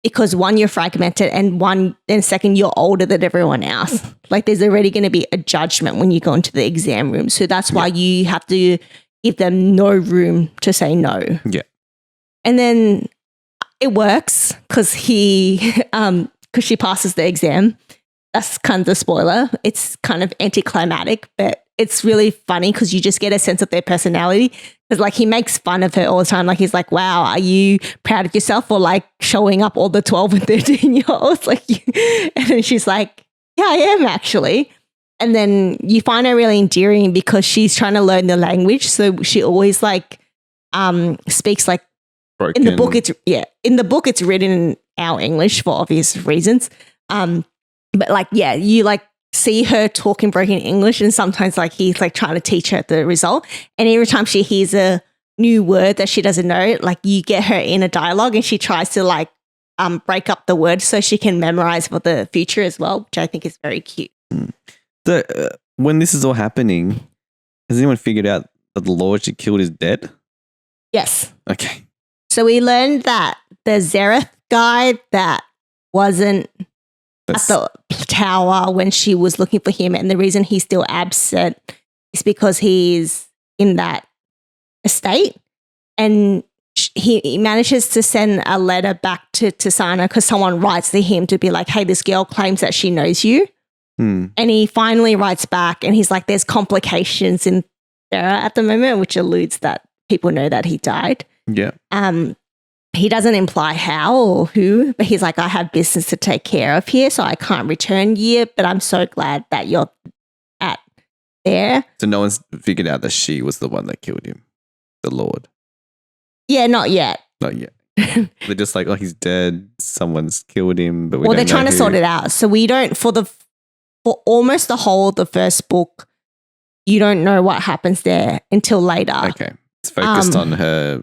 because one, you're fragmented and second, you're older than everyone else. Like there's already going to be a judgment when you go into the exam room. So that's why you have to give them no room to say no. Yeah. And then it works because she passes the exam. That's kind of the spoiler. It's kind of anticlimactic, but it's really funny because you just get a sense of their personality. Because like he makes fun of her all the time. Like he's like, wow, are you proud of yourself for like showing up all the 12 and 13-year-olds? Like, and then she's like, yeah, I am actually. And then you find her really endearing because she's trying to learn the language. So she always like speaks like Broken. in the book it's written in our English for obvious reasons. But like, yeah, you like see her talking broken English and sometimes like he's like trying to teach her the result. And every time she hears a new word that she doesn't know, like you get her in a dialogue and she tries to like break up the word so she can memorize for the future as well, which I think is very cute. When this is all happening, has anyone figured out that the Lord she killed is dead? Yes. Okay. So we learned that the Zareth guy that wasn't at the tower when she was looking for him, and the reason he's still absent is because he's in that estate, and he manages to send a letter back to Tisaanah because someone writes to him to be like, hey, this girl claims that she knows you. And he finally writes back and he's like, there's complications in there at the moment, which alludes that people know that he died. Yeah. He doesn't imply how or who, but he's like, I have business to take care of here, so I can't return yet, but I'm so glad that you're at there. So no one's figured out that she was the one that killed him, the Lord. Yeah, not yet. Not yet. They're just like, oh, he's dead. Someone's killed him, but they're trying to sort it out. So we don't, for almost the whole of the first book, you don't know what happens there until later. Okay. It's focused on her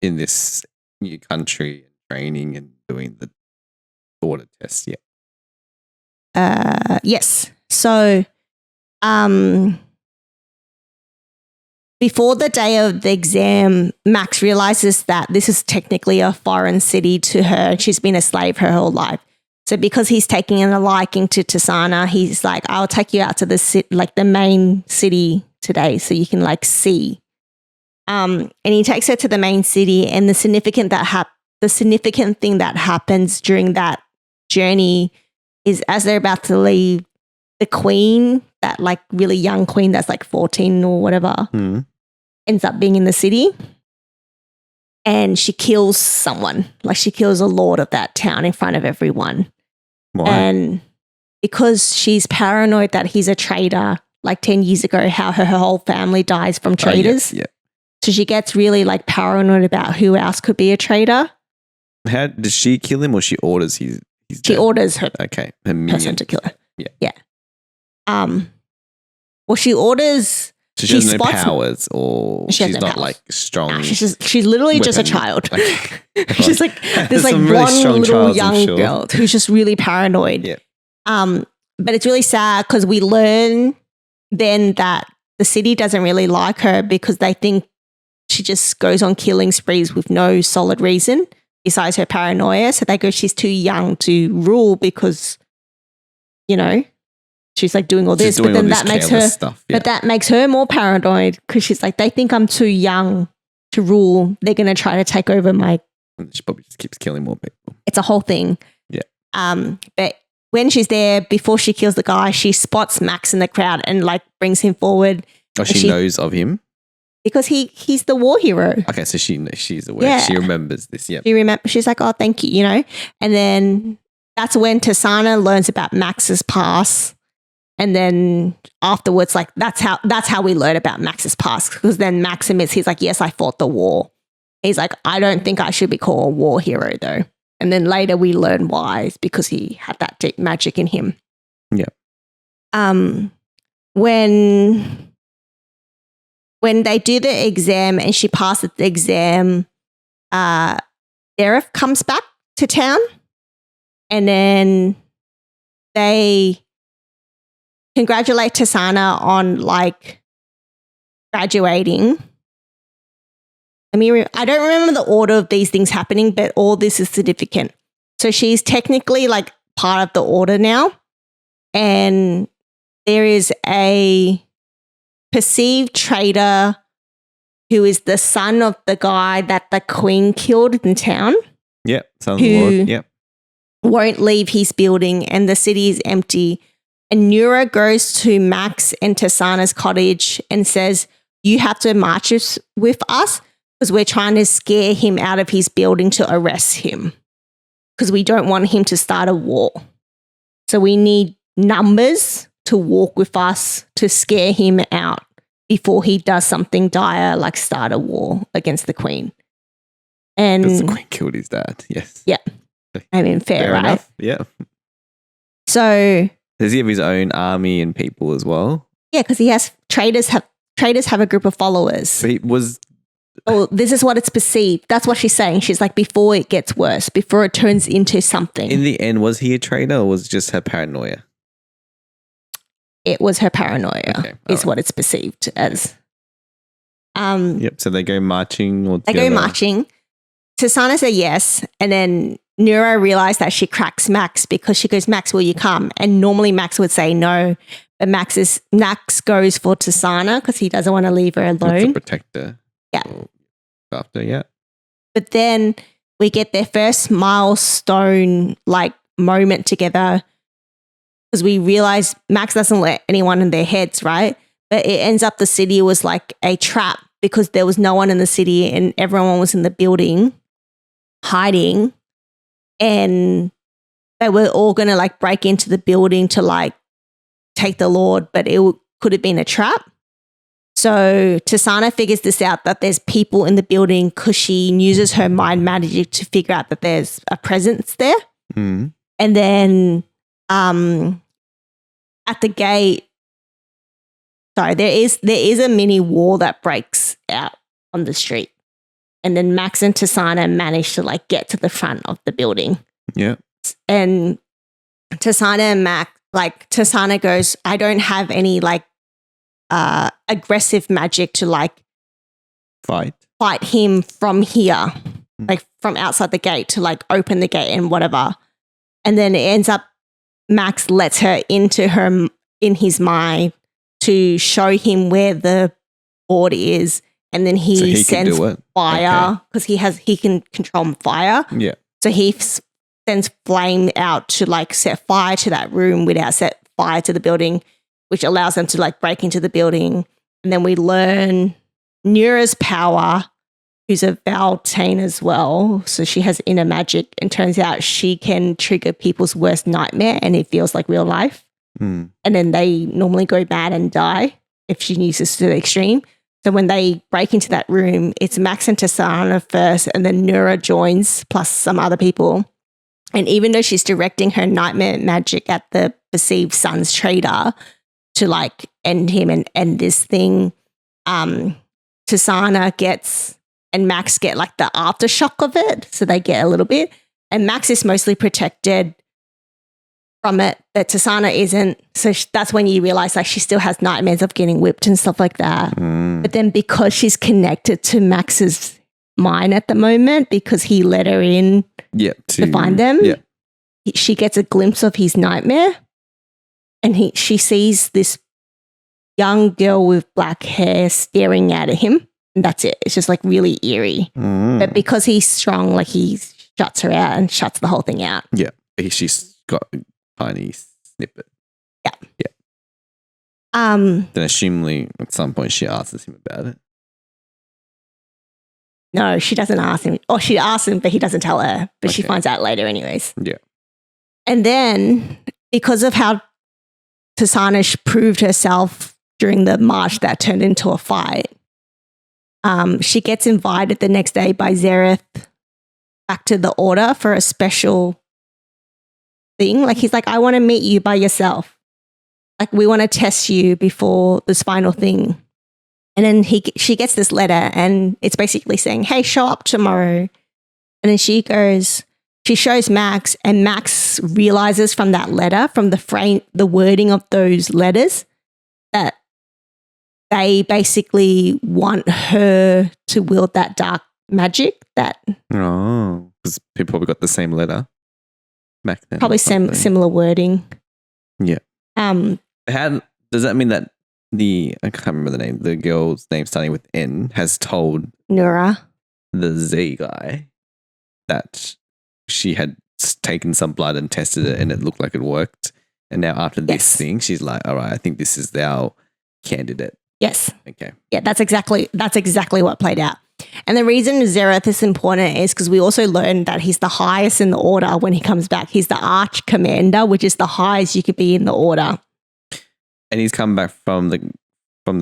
in this new country and training and doing the border test. Yeah. Yes. So, before the day of the exam, Max realizes that this is technically a foreign city to her. She's been a slave her whole life. So because he's taking a liking to Tisaanah, he's like, I'll take you out to the main city today so you can like see. And he takes her to the main city, and the significant thing that happens during that journey is as they're about to leave, the queen, that like really young queen that's like 14 or whatever, ends up being in the city. And she kills someone. Like she kills a lord of that town in front of everyone. Why? And because she's paranoid that he's a traitor, like 10 years ago, how her whole family dies from traitors. Yeah. So she gets really like paranoid about who else could be a traitor. How does she kill him, or she orders his She death? orders her Okay, her person minion. to kill her. Yeah. Well, she orders. So she has no spots- powers, or She has she's no not powers. like strong. She's literally just a weapon. child. Okay. She's like this like Some really one strong little childs, I'm young sure. girl who's just really paranoid. Yeah. But it's really sad because we learn then that the city doesn't really like her because they think she just goes on killing sprees with no solid reason besides her paranoia. So they go, she's too young to rule because, you know, she's like doing all She's this. doing But then all this that makes careless her, stuff. Yeah. but that makes her more paranoid because she's like, they think I'm too young to rule. They're going to try to take over my. She probably just keeps killing more people. It's a whole thing. Yeah. But when she's there, before she kills the guy, she spots Max in the crowd and like brings him forward. Oh, And she knows of him. Because he's the war hero. Okay, so she's aware. Yeah. She remembers this. Yeah. She remember. She's like, oh, thank you, you know. And then that's when Tisaanah learns about Max's past. And then afterwards, like that's how we learn about Max's past. Because then Max admits, he's like, yes, I fought the war. He's like, I don't think I should be called a war hero though. And then later we learn why. It's because he had that deep magic in him. Yeah. When they do the exam and she passes the exam, Sheriff comes back to town and then they congratulate Tisaanah on like graduating. I don't remember the order of these things happening, but all this is significant. So she's technically like part of the order now. And there is a perceived traitor who is the son of the guy that the queen killed in town. Yep. Sounds Lord. Yep. Won't leave his building and the city is empty. And Nura goes to Max and Tisaanah's cottage and says, you have to march with us because we're trying to scare him out of his building to arrest him because we don't want him to start a war. So we need numbers to walk with us to scare him out before he does something dire like start a war against the queen. And Because the queen killed his dad. Yes. Yeah. I mean, fair right? enough. Yeah. So Does he have his own army and people as well? yeah, because he has traders have a group of followers. So he was. Oh, this is what it's perceived. That's what she's saying. She's like, before it gets worse, before it turns into something. In the end, was he a traitor or was it just her paranoia? It was her paranoia, Okay, is alright. what it's perceived as. Yep. So they go marching or They go marching. Tisaanah said yes, and then Nura realized that she cracks Max because she goes, Max, will you come? And normally Max would say no, but Max goes for Tisaanah because he doesn't want to leave her To alone. protect her. Yeah. Or after, yeah. But then we get their first milestone like moment together because we realize Max doesn't let anyone in their heads, right? But it ends up the city was like a trap because there was no one in the city and everyone was in the building hiding, and they were all going to like break into the building to like take the Lord, but it could have been a trap. So Tisaanah figures this out that there's people in the building because she uses her mind magic to figure out that there's a presence there. Mm. And then at the gate, sorry, there is a mini war that breaks out on the street. And then Max and Tisaanah manage to like get to the front of the building. Yeah. And Tisaanah and Max, like Tisaanah goes, I don't have any like aggressive magic to like Fight. him from here, like from outside the gate to like open the gate and whatever. And then it ends up Max lets her in his mind to show him where the board is, and then So he can sends do it. fire because he can control fire. Yeah. So he sends flame out to like set fire to that room without set fire to the building, which allows them to like break into the building. And then we learn Nura's power who's a Valtane as well. So she has inner magic, and turns out she can trigger people's worst nightmare, and it feels like real life. Mm. And then they normally go bad and die if she uses to the extreme. So when they break into that room, it's Max and Tisaanah first, and then Nura joins, plus some other people. And even though she's directing her nightmare magic at the perceived son's traitor to like end him and end this thing, Tisaanah gets and Max get like the aftershock of it. So they get a little bit. And Max is mostly protected from it, but Tisaanah isn't. So that's when you realize like she still has nightmares of getting whipped and stuff like that. But then because she's connected to Max's mind at the moment, because he let her in to find them, she gets a glimpse of his nightmare, and she sees this young girl with black hair staring at him. And that's it. It's just like really eerie. But because he's strong, like he shuts her out and shuts the whole thing out. Yeah. She's got a tiny snippet. Yeah. Then assumably at some point she asks him about it. No, she doesn't ask him. Or she asks him, but he doesn't tell her. But she finds out later anyways. Yeah. And then because of how Tisaanah proved herself during the march that turned into a fight, she gets invited the next day by Xerath back to the Order for a special thing. Like he's like, I want to meet you by yourself. Like we want to test you before this final thing. And then she gets this letter, and it's basically saying, hey, show up tomorrow. And then she shows Max, and Max realizes from that letter, from the wording of those letters, that they basically want her to wield that dark magic. Oh, because people probably got the same letter back then. Probably similar wording. Yeah. How does that mean that I can't remember the name, the girl's name starting with N, has told Nura, the Z guy, that she had taken some blood and tested it and it looked like it worked. And now after this thing, she's like, all right, I think this is our candidate. Yes. Okay. Yeah, that's exactly what played out. And the reason Xerath is important is because we also learned that he's the highest in the Order when he comes back. He's the Arch Commander, which is the highest you could be in the Order. And he's come back from the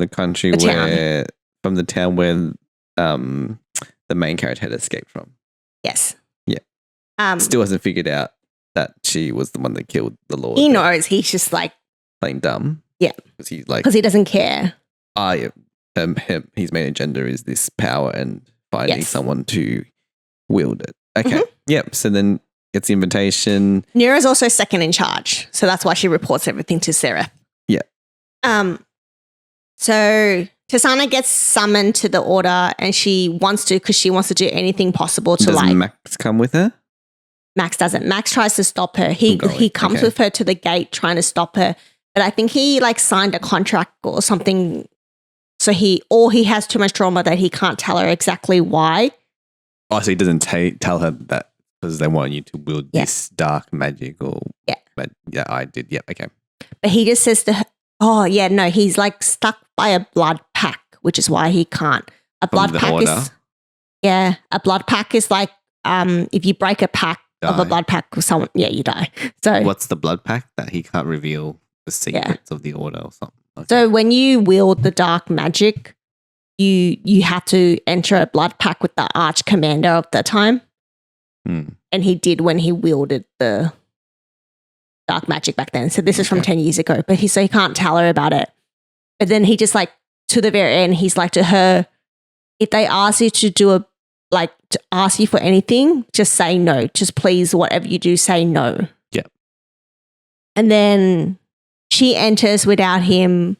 country from the town where the main character had escaped from. Yes. Yeah. Still hasn't figured out that she was the one that killed the Lord. He knows. He's just like playing dumb. Yeah. Because he doesn't care. His main agenda is this power and finding someone to wield it. Okay. Yep. So then gets the invitation. Nura's also second in charge, so that's why she reports everything to Xerath. Yeah. So Tisaanah gets summoned to the Order, and she wants to do anything possible to Does Max come with her? Max doesn't. Max tries to stop her. He comes with her to the gate trying to stop her, but I think he signed a contract or something. So he has too much trauma that he can't tell her exactly why. Oh, so he doesn't tell her that because they want you to wield this dark magic or I did. Yeah, okay. But he just says to her, oh yeah, no, he's like stuck by a blood pack, which is why he can't. A blood pack is like if you break a pack of a blood pack with someone, you die. So what's the blood pack that he can't reveal the secrets of the Order or something? Okay. So when you wield the dark magic, you have to enter a blood pact with the Arch Commander of the time. And he did when he wielded the dark magic back then. So this is from 10 years ago. But he can't tell her about it. But then he just like, to the very end, he's like to her, if they ask you to ask you for anything, just say no. Just please, whatever you do, say no. Yeah. And then she enters without him,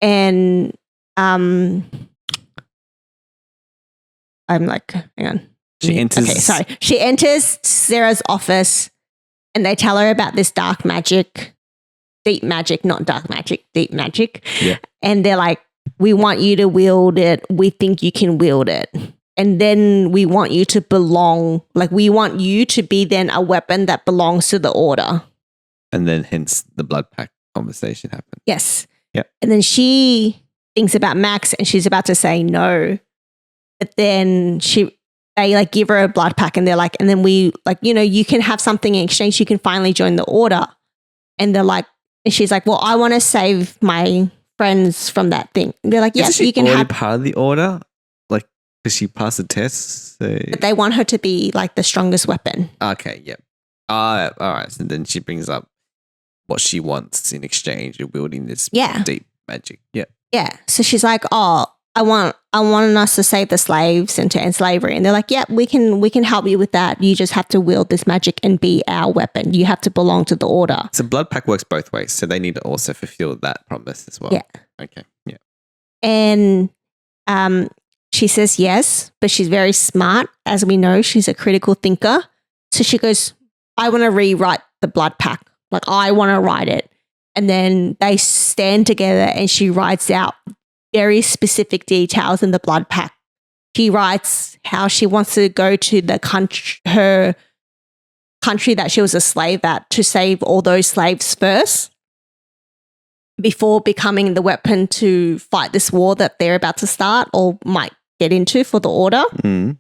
and I'm like, hang on. She enters. Okay, sorry. She enters Sarah's office, and they tell her about this dark magic, deep magic, not dark magic, deep magic. Yeah. And they're like, we want you to wield it. We think you can wield it. And then we want you to belong. Like, we want you to be then a weapon that belongs to the Order. And then hence the blood pack conversation happened. Yes. Yeah. And then she thinks about Max, and she's about to say no. But then they like give her a blood pack and they're like, and then we like, you can have something in exchange. You can finally join the order. And they're like, and she's like, well, I want to save my friends from that thing. And they're like, yes, you can have part of the order. Like, because she passed the test. So. But they want her to be like the strongest weapon. Okay. Yep. All right. So then she brings up what she wants in exchange of wielding this deep magic. Yeah. Yeah. So she's like, oh, I want us to save the slaves and to end slavery. And they're like, yeah, we can help you with that. You just have to wield this magic and be our weapon. You have to belong to the order. So blood pack works both ways. So they need to also fulfill that promise as well. Yeah. Okay. Yeah. And she says yes, but she's very smart. As we know, she's a critical thinker. So she goes, I want to rewrite the blood pack. Like, I want to write it. And then they stand together and she writes out very specific details in the blood pack. She writes how she wants to go to her country that she was a slave at to save all those slaves first before becoming the weapon to fight this war that they're about to start or might get into for the order. Mm.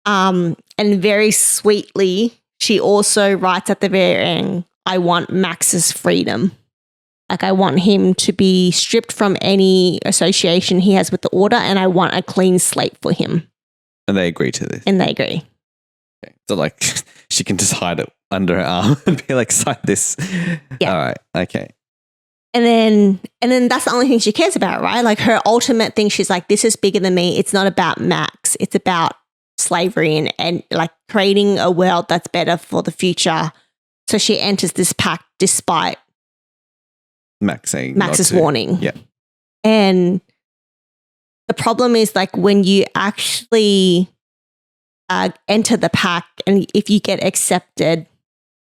And very sweetly, she also writes at the very end, I want Max's freedom. Like, I want him to be stripped from any association he has with the order, and I want a clean slate for him. And they agree to this. And they agree. Okay. So, like, she can just hide it under her arm and be like, sign this. Yeah. All right. Okay. And then that's the only thing she cares about, right? Like, her ultimate thing, she's like, this is bigger than me. It's not about Max. It's about slavery and like creating a world that's better for the future. So she enters this pact despite Max's warning. Yeah. And the problem is, like, when you actually enter the pact and if you get accepted,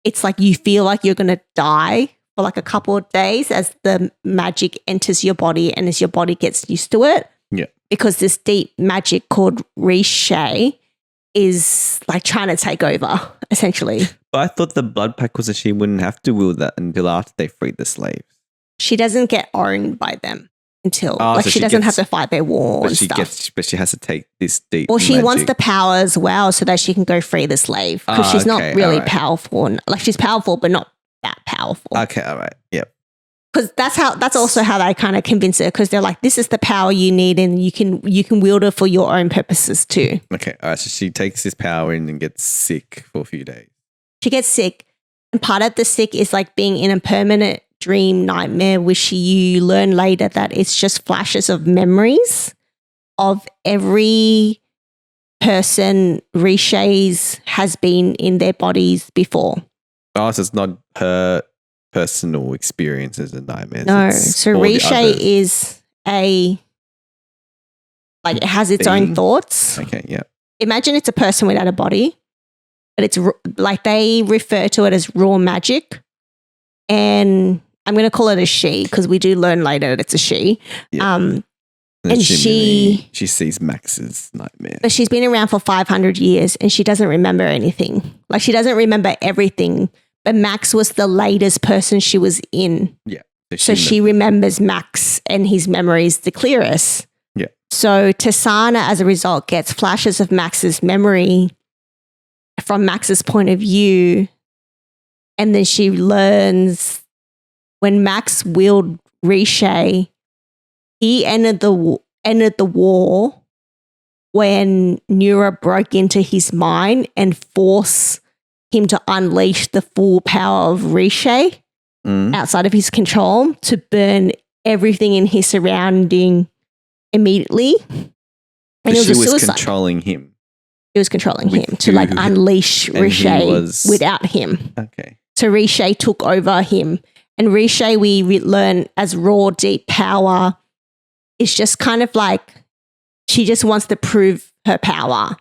it's like you feel like you're going to die for like a couple of days as the magic enters your body and as your body gets used to it. Yeah. Because this deep magic called Riche is like trying to take over, essentially. But I thought the blood pack was that she wouldn't have to wield that until after they freed the slaves. She doesn't get owned by them until so she doesn't have to fight their war and stuff. But she has to take this deep. Well, she magic. wants the power as well so that she can go free the slave because she's not really powerful. Like, she's powerful, but not that powerful. Okay, all right, yep. Because that's also how they kind of convince her, because they're like, this is the power you need and you can wield it for your own purposes too. Okay, all right. So she takes this power in and gets sick for a few days. She gets sick, and part of the sick is like being in a permanent dream nightmare, which you learn later that it's just flashes of memories of every person Riche's has been in their bodies before. Oh, so it's not her personal experiences and nightmares. No, so Riche is it has its own thoughts. Okay, yeah. Imagine it's a person without a body, but it's like they refer to it as raw magic. And I'm going to call it a she because we do learn later that it's a she. Yeah. And she sees Max's nightmare. But she's been around for 500 years and she doesn't remember anything. Like, she doesn't remember everything. But Max was the latest person she was in. Yeah. So she remembers Max and his memories the clearest. Yeah. So Tisaanah, as a result, gets flashes of Max's memory from Max's point of view. And then she learns when Max wielded Riche, he ended the war when Neura broke into his mind and forced him to unleash the full power of Riche outside of his control to burn everything in his surrounding immediately. And she was controlling him. She was controlling him to like unleash Riche without him. Okay. So Riche took over him. And Riche, we learn as raw, deep power, is just kind of like she just wants to prove her power.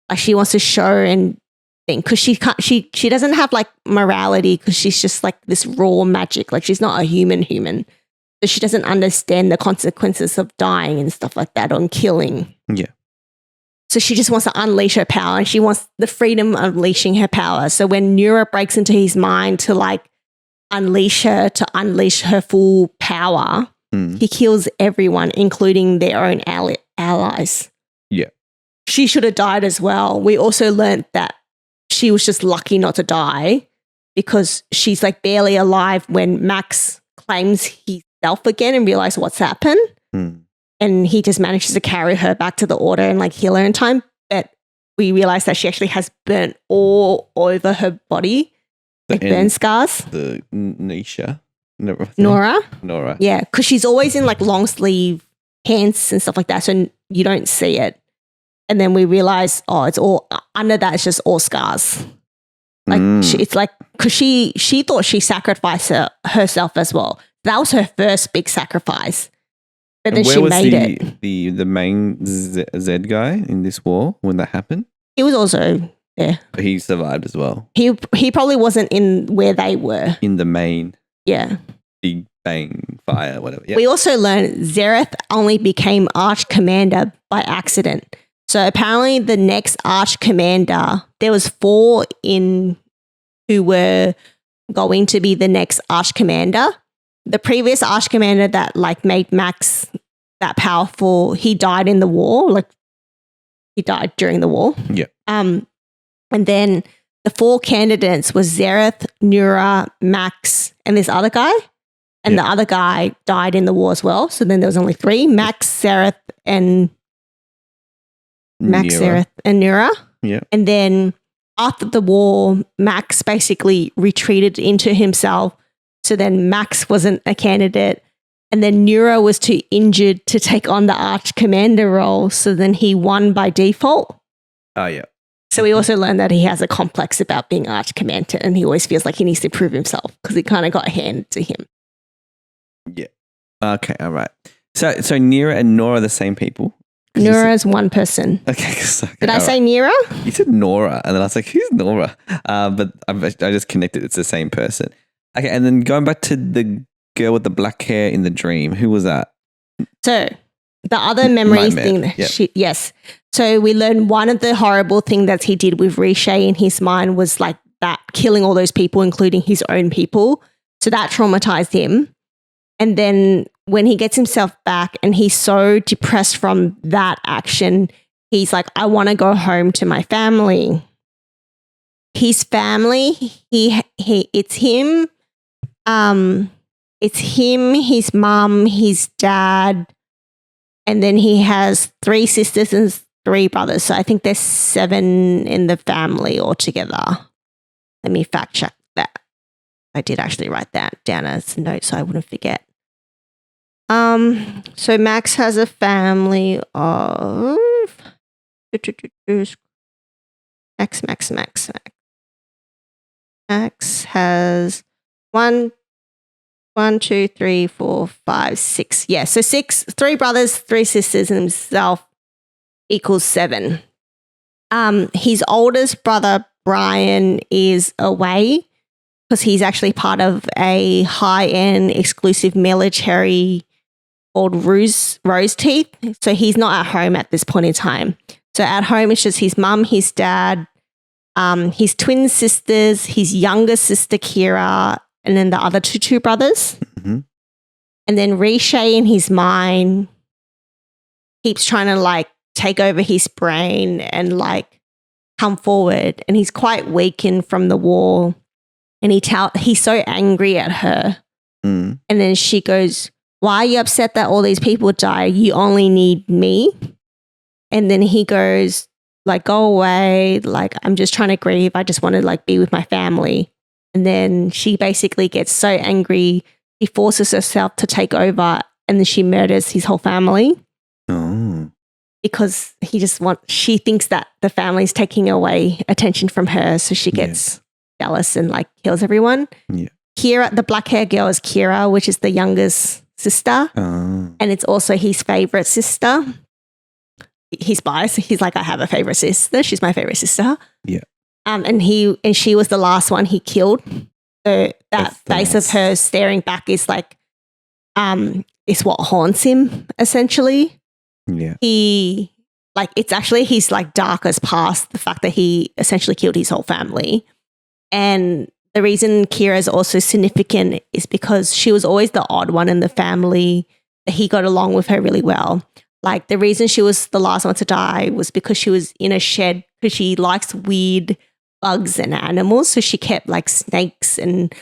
Like, she wants to show and think, because she doesn't have like morality, because she's just like this raw magic. Like, she's not a human. So she doesn't understand the consequences of dying and stuff like that, on killing. Yeah. So she just wants to unleash her power, and she wants the freedom of unleashing her power. So when Neura breaks into his mind to like unleash her full power, he kills everyone, including their own allies. Yeah. she should have died as well. We also learned that she was just lucky not to die because she's like barely alive when Max claims himself again and realizes what's happened. And he just manages to carry her back to the order and like heal her in time. But we realize that she actually has burnt all over her body, like burn scars. The Nisha. Nora. Yeah, because she's always in like long sleeve pants and stuff like that. So you don't see it. And then we realize, it's all under that. It's just all scars. Like it's like, because she thought she sacrificed herself as well. That was her first big sacrifice. But then she made it. The main Z guy in this war when that happened? He was also there. He survived as well. He probably wasn't in where they were. In the main. Yeah. Big bang fire, whatever. Yep. We also learned Zareth only became Arch Commander by accident. So apparently the next Arch Commander, there was 4 in who were going to be the next Arch Commander. The previous Arch Commander that like made Max that powerful, he died in the war. Like he died during the war. Yeah. And then the 4 candidates was Zareth, Nura, Max, and this other guy. And the other guy died in the war as well. So then there was only 3: Max, Zareth, and Nura. Yeah. And then after the war, Max basically retreated into himself. So then Max wasn't a candidate. And then Nura was too injured to take on the Arch Commander role. So then he won by default. Oh, yeah. So we also learned that he has a complex about being Arch Commander and he always feels like he needs to prove himself because he kind of got handed to him. Yeah. Okay, all right. So Nira and Nora are the same people? Nora is one person. Okay. Did I say Nira? You said Nora, and then I was like, who's Nora? But I just connected. It's the same person. Okay, and then going back to the girl with the black hair in the dream, who was that? So the other memory thing, yes. So we learned one of the horrible things that he did with Riche in his mind was like that, killing all those people, including his own people. So that traumatized him. And then when he gets himself back and he's so depressed from that action, he's like, I want to go home to my family. His family, it's him, his mum, his dad, and then he has 3 sisters and 3 brothers. So I think there's 7 in the family altogether. Let me fact check that. I did actually write that down as a note so I wouldn't forget. So Max has a family of Max has 1, 2, 3, 4, 5, 6. Yeah, so 6, 3 brothers, 3 sisters, and himself equals 7. His oldest brother Brian is away because he's actually part of a high-end exclusive military called Rose Teeth. So he's not at home at this point in time. So at home, it's just his mum, his dad, his twin sisters, his younger sister, Kira, and then the other two brothers. Mm-hmm. And then Riche in his mind keeps trying to like take over his brain and like come forward. And he's quite weakened from the war. And he's so angry at her. Mm. And then she goes, why are you upset that all these people die? You only need me. And then he goes, like, go away. Like, I'm just trying to grieve. I just want to like be with my family. And then she basically gets so angry. She forces herself to take over and then she murders his whole family. Oh. Because she thinks that the family's taking away attention from her. So she gets jealous and like kills everyone. Yeah. Kira, the black hair girl is Kira, which is the youngest sister. Oh. And it's also his favorite sister. He's biased. He's like, I have a favorite sister. She's my favorite sister. Yeah. And she was the last one he killed. So that face of her staring back is like, is what haunts him essentially. Yeah. It's actually his like darkest past, the fact that he essentially killed his whole family. And the reason Kira is also significant is because she was always the odd one in the family. He got along with her really well. like the reason she was the last one to die was because she was in a shed because she likes weird bugs and animals. So she kept like snakes and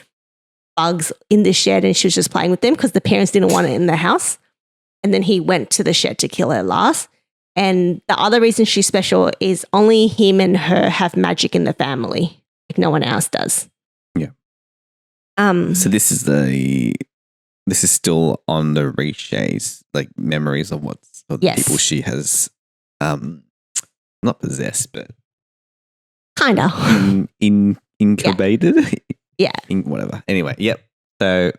bugs in the shed and she was just playing with them because the parents didn't want it in the house. And then he went to the shed to kill her last. And the other reason she's special is only him and her have magic in the family. Like no one else does. Yeah. So this is still on the Richay's like memories of the people she has not possessed, but kind of incubated. Yeah. Whatever. Anyway, yep. So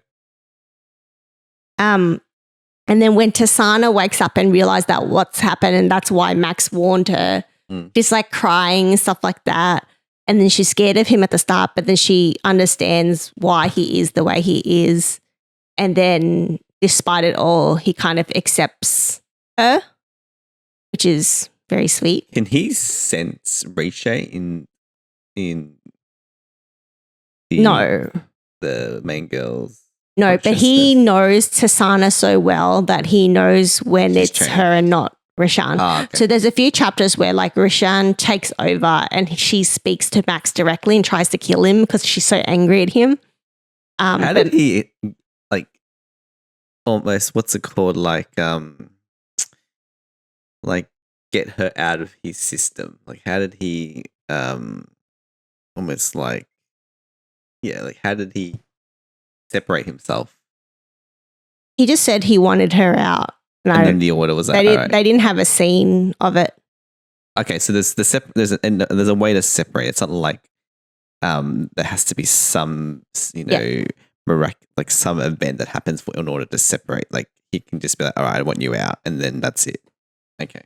and then when Tisaanah wakes up and realizes that what's happened and that's why Max warned her, she's like crying and stuff like that. And then she's scared of him at the start, but then she understands why he is the way he is. And then despite it all, he kind of accepts her, which is very sweet. Can he sense Richay in the main girl's No, but he knows Tisaanah so well that he knows when She's it's trained. her and not Rishan. Okay. So there's a few chapters where like Rishan takes over and she speaks to Max directly and tries to kill him because she's so angry at him. How did he like almost what's it called like get her out of his system? Like how did he almost like how did he separate himself? He just said he wanted her out. And then the order was like, they didn't have a scene of it. Okay, so there's a way to separate. It's not like there has to be some like some event that happens in order to separate. Like he can just be like, all right, I want you out, and then that's it. Okay.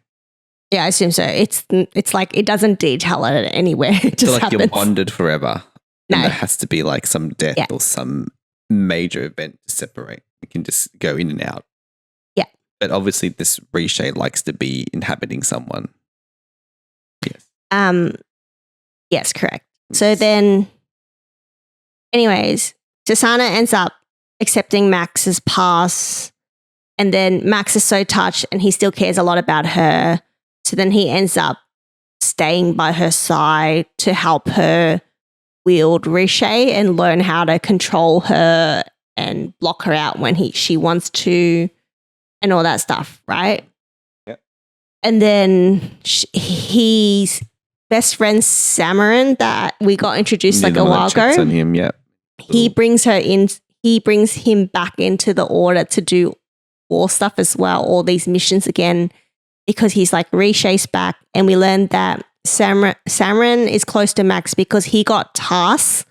Yeah, I assume so. It's like it doesn't detail it anywhere. It just like happens. You're bonded forever. No. And there has to be like some death or some major event to separate. You can just go in and out. Yeah. But obviously this Richay likes to be inhabiting someone. Yes. Yes, correct. So then anyways, Tisaanah ends up accepting Max's pass and then Max is so touched and he still cares a lot about her. So then he ends up staying by her side to help her wield Richay and learn how to control her and block her out when she wants to and all that stuff, right? Yep. And then his best friend Samarin that we got introduced like a while ago. On him, yeah. He brings her in. He brings him back into the order to do war stuff as well, all these missions again, because he's like Richay's back, and we learned that Samarin is close to Max because he got tasks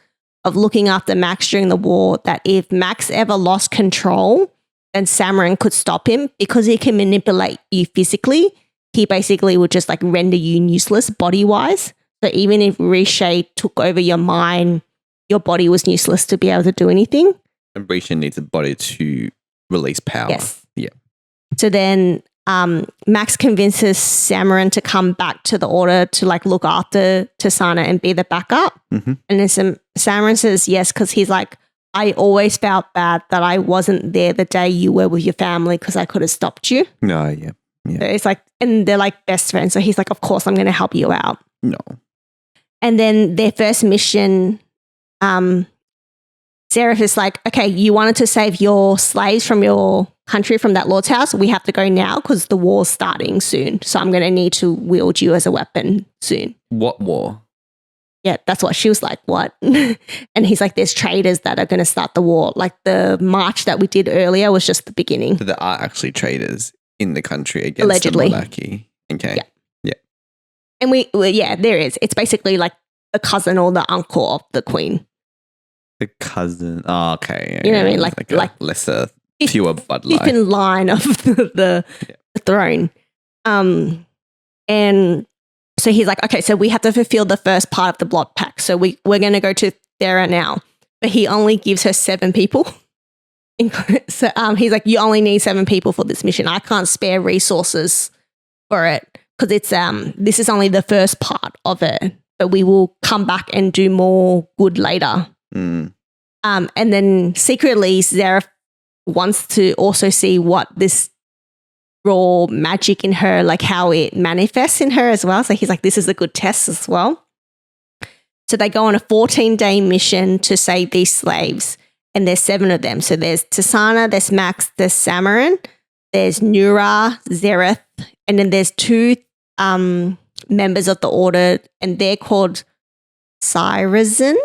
of looking after Max during the war. That if Max ever lost control, then Samarin could stop him because he can manipulate you physically. He basically would just like render you useless body wise. So even if Richay took over your mind, your body was useless to be able to do anything. And Richay needs a body to release power. Yes. Yeah. So then Max convinces Samarin to come back to the order to like look after Tisaanah and be the backup. Mm-hmm. And then Samarin says yes because he's like, I always felt bad that I wasn't there the day you were with your family because I could have stopped you. No, yeah. So it's like, and they're like best friends. So he's like, of course, I'm going to help you out. No. And then their first mission, Seraph is like, okay, you wanted to save your slaves from your country, from that lord's house. We have to go now because the war's starting soon. So I'm going to need to wield you as a weapon soon. What war? Yeah, that's what she was like, what? And he's like, there's traitors that are going to start the war. Like the march that we did earlier was just the beginning. So there are actually traitors in the country against Allegedly. the monarchy. Okay. Yeah. And there is. It's basically like the cousin or the uncle of the queen. The cousin. Oh, okay. You know what I mean? Like a lesser, fewer bloodline. Fifth in line of the throne. And so he's like, okay, so we have to fulfill the first part of the block pack. So we're going to go to Thera now. But he only gives her 7 people. So he's like, you only need 7 people for this mission. I can't spare resources for it because it's this is only the first part of it. But we will come back and do more good later. Mm. And then secretly, Zareth wants to also see what this raw magic in her, like how it manifests in her as well. So he's like, this is a good test as well. So they go on a 14-day mission to save these slaves, and there's 7 of them. So there's Tisaanah, there's Max, there's Samarin, there's Nura, Zereth, and then there's 2 members of the order, and they're called Syrazin.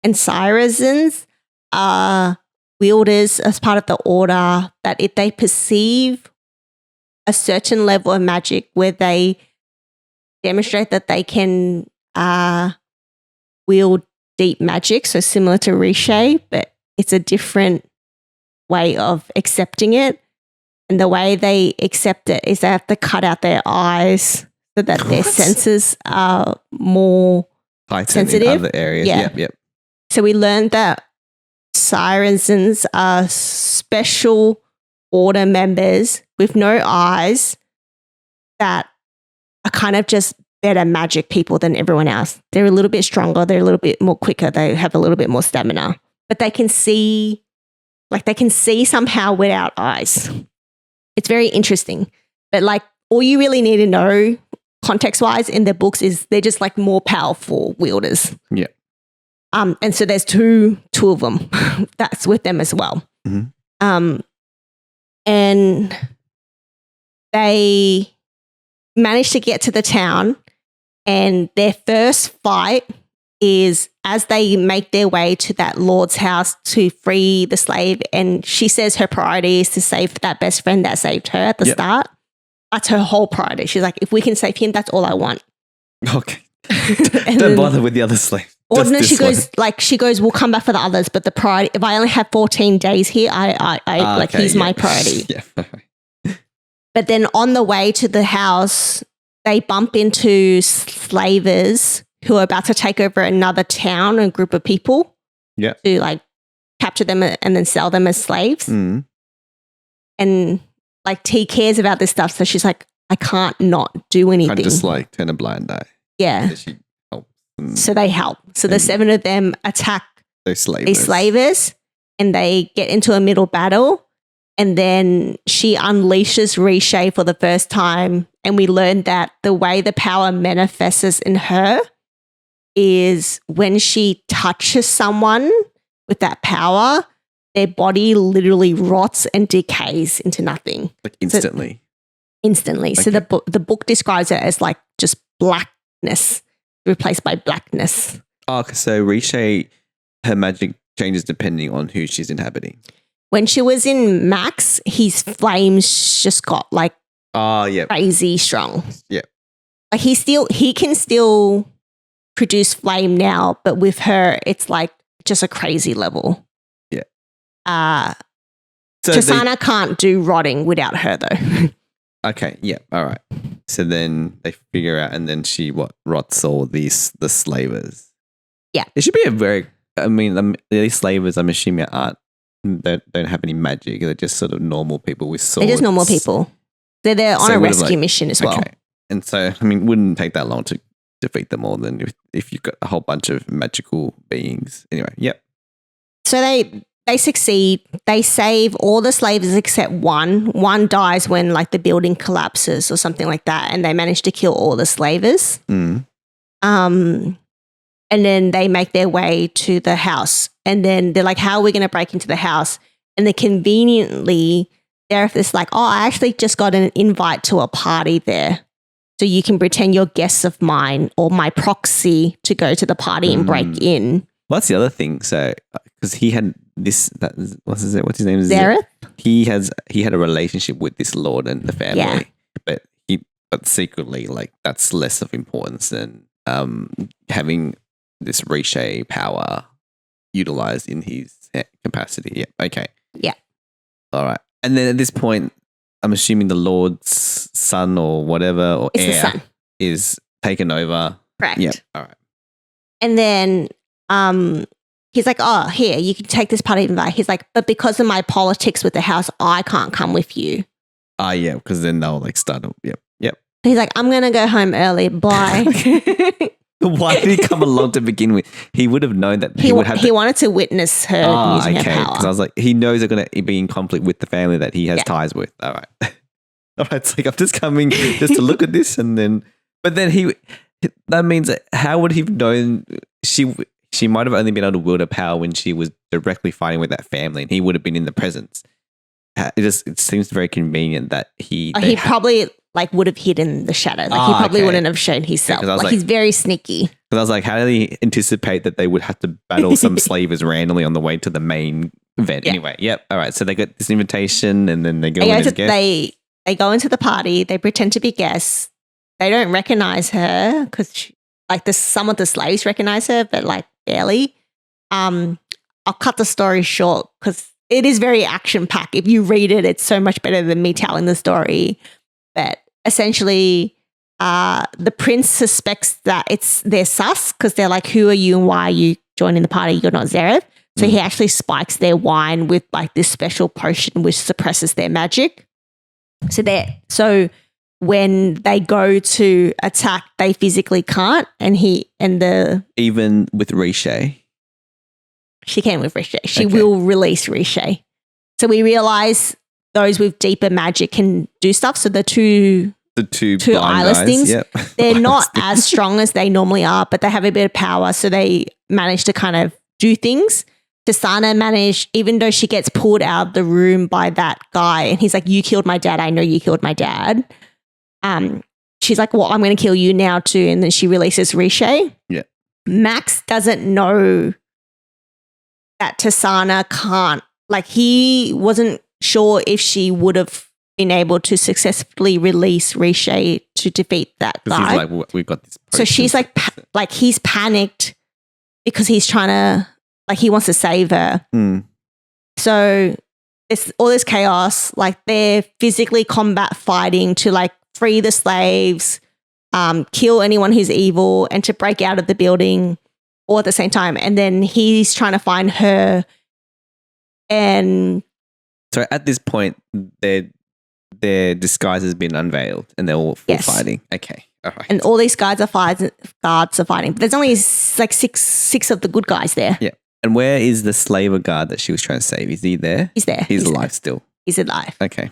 And Syrazins are wielders as part of the order that if they perceive a certain level of magic where they demonstrate that they can wield deep magic, so similar to Riche, but it's a different way of accepting it. And the way they accept it is they have to cut out their eyes so that their senses are more sensitive. In other areas. Yeah. Yep. So we learned that Syrazins are special order members with no eyes that are kind of just better magic people than everyone else. They're a little bit stronger. They're a little bit more quicker. They have a little bit more stamina, but they can see somehow without eyes. It's very interesting, but like all you really need to know context wise in their books is they're just like more powerful wielders. Yeah. And so there's two of them that's with them as well. Mm-hmm. And they managed to get to the town, and their first fight is as they make their way to that lord's house to free the slave. And she says her priority is to save that best friend that saved her at the start. That's her whole priority. She's like, if we can save him, that's all I want. Okay. Don't bother with the other slave. Or no, she goes, we'll come back for the others, but the priority, if I only have 14 days here, he's my priority. Yeah. But then on the way to the house, they bump into slavers who are about to take over another town and group of people. Yeah. To like capture them and then sell them as slaves. Mm. And like T cares about this stuff, so she's like, I can't not do anything. Can't just like turn a blind eye. Yeah. She helps. So they help. So the 7 of them attack these slavers, and they get into a middle battle. And then she unleashes Riche for the first time. And we learned that the way the power manifests in her is when she touches someone with that power, their body literally rots and decays into nothing. Like instantly. Instantly. Okay. So the book describes it as like just blackness replaced by blackness. Oh, so Riche, her magic changes depending on who she's inhabiting. When she was in Max, his flames just got like crazy strong. Yeah. Like he can still produce flame now, but with her, it's like just a crazy level. Yeah. So Tisaanah can't do rotting without her though. Okay. Yeah. All right. So then they figure out, and then she rots all the slavers. Yeah. It should be these slavers, I'm assuming, don't have any magic. They're just sort of normal people with swords. They're just normal people. They're on a rescue mission as well. Okay. And so, wouldn't take that long to defeat them all then if you've got a whole bunch of magical beings. Anyway, yep. So they succeed. They save all the slaves except one. One dies when like the building collapses or something like that, and they manage to kill all the slavers. Mm. And then they make their way to the house. And then they're like, how are we going to break into the house? And then conveniently, Dareth like, oh, I actually just got an invite to a party there. So you can pretend you're guests of mine or my proxy to go to the party and break in. Well, that's the other thing. So, because he had what's his name? Zareth? He had a relationship with this lord and the family, but secretly, like, that's less of importance than having this Riche power utilized in his capacity. Yeah. Okay. Yeah. All right. And then at this point, I'm assuming the Lord's son or whatever or it's heir is taken over. Correct. Yeah. All right. And then he's like, oh, here, you can take this party invite. He's like, but because of my politics with the house, I can't come with you. Yeah, because then they'll like start up. Yep. He's like, I'm going to go home early. Bye. Why did he come along to begin with? He would have known that he wanted to witness her using her power. Because I was like, he knows they're going to be in conflict with the family that he has ties with. All right. All right, it's like, I'm just coming just to look at this, and then, but then that means that how would he have known she might have only been able to wield her power when she was directly fighting with that family, and he would have been in the presence. It seems very convenient that he probably like would have hidden the shadow. Like he probably wouldn't have shown himself. Yeah, like he's very sneaky. Because I was like, how did he anticipate that they would have to battle some slavers randomly on the way to the main event? Yeah. Anyway, yep. All right. So they got this invitation, and then they go in as guests. They go into the party. They pretend to be guests. They don't recognize her because some of the slaves recognize her, but like barely. I'll cut the story short because it is very action packed. If you read it, it's so much better than me telling the story. But essentially, the prince suspects that they're sus because they're like, who are you and why are you joining the party? You're not Zareth. So he actually spikes their wine with like this special potion which suppresses their magic. So when they go to attack, they physically can't. Even with Riche. She can with Riche. She will release Riche. So we realize those with deeper magic can do stuff. So the two eyeless things, they're not as strong as they normally are, but they have a bit of power. So they manage to kind of do things. Tisaanah managed, even though she gets pulled out of the room by that guy, and he's like, you killed my dad. I know you killed my dad. She's like, well, I'm going to kill you now too. And then she releases Riche. Yeah. Max doesn't know that Tisaanah can't, like he wasn't sure if she would have been able to successfully release Riche to defeat that guy. He's like, well, we've got this. So she's like he's panicked because he's trying to, like he wants to save her. So it's all this chaos, like they're physically combat fighting to like free the slaves, kill anyone who's evil, and to break out of the building all at the same time. And then he's trying to find her. And so at this point, their disguise has been unveiled and they're all fighting. Okay. All right. And all these guards are fighting. But there's only like six of the good guys there. Yeah. And where is the slaver guard that she was trying to save? Is he there? He's there. He's alive still. He's alive. Okay.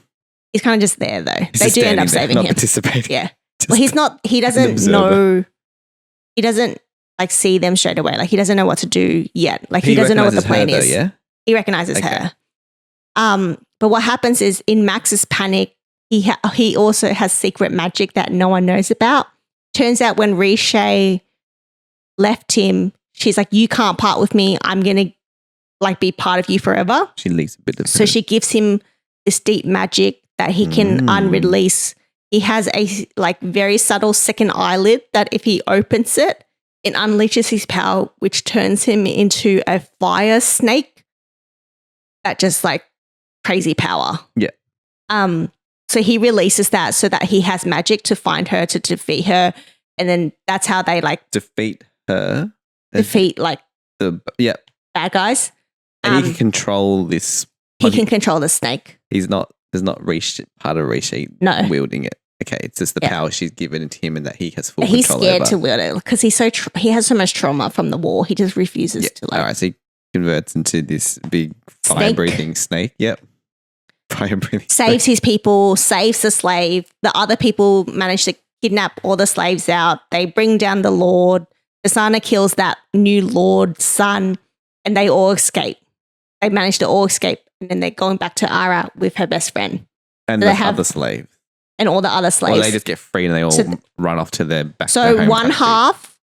He's kind of just there though. He's they do end up saving him. Participating. Yeah. Well, he's not. He doesn't know. He doesn't like see them straight away. Like he doesn't know what to do yet. Like he doesn't know what the plan is. Yeah. He recognizes her. But what happens is in Max's panic, he also has secret magic that no one knows about. Turns out when Riche left him, she's like, you can't part with me. I'm going to like be part of you forever. She leaves a bit of So she gives him this deep magic that he can unrelease. He has a like very subtle second eyelid that if he opens it, it unleashes his power, which turns him into a fire snake. That just like crazy power. Yeah. So he releases that so that he has magic to find her, to defeat her. And then that's how they like defeat her. Defeat like bad guys. And he can control this. He can control the snake. There's not part of Riche wielding it. Okay, it's just the power she's given to him and that he has full control over. He's scared to wield it because he has so much trauma from the war. He just refuses to like. All right, so he converts into this big fire-breathing snake. Yep. Fire-breathing. Saves his people, saves the slave. The other people manage to kidnap all the slaves out. They bring down the Lord. Tisaanah kills that new Lord's son and they all escape. They manage to all escape and then they're going back to Ara with her best friend. And so the other slaves. And all the other slaves. Or they just get free and they all run off to their back. So their home one country. half,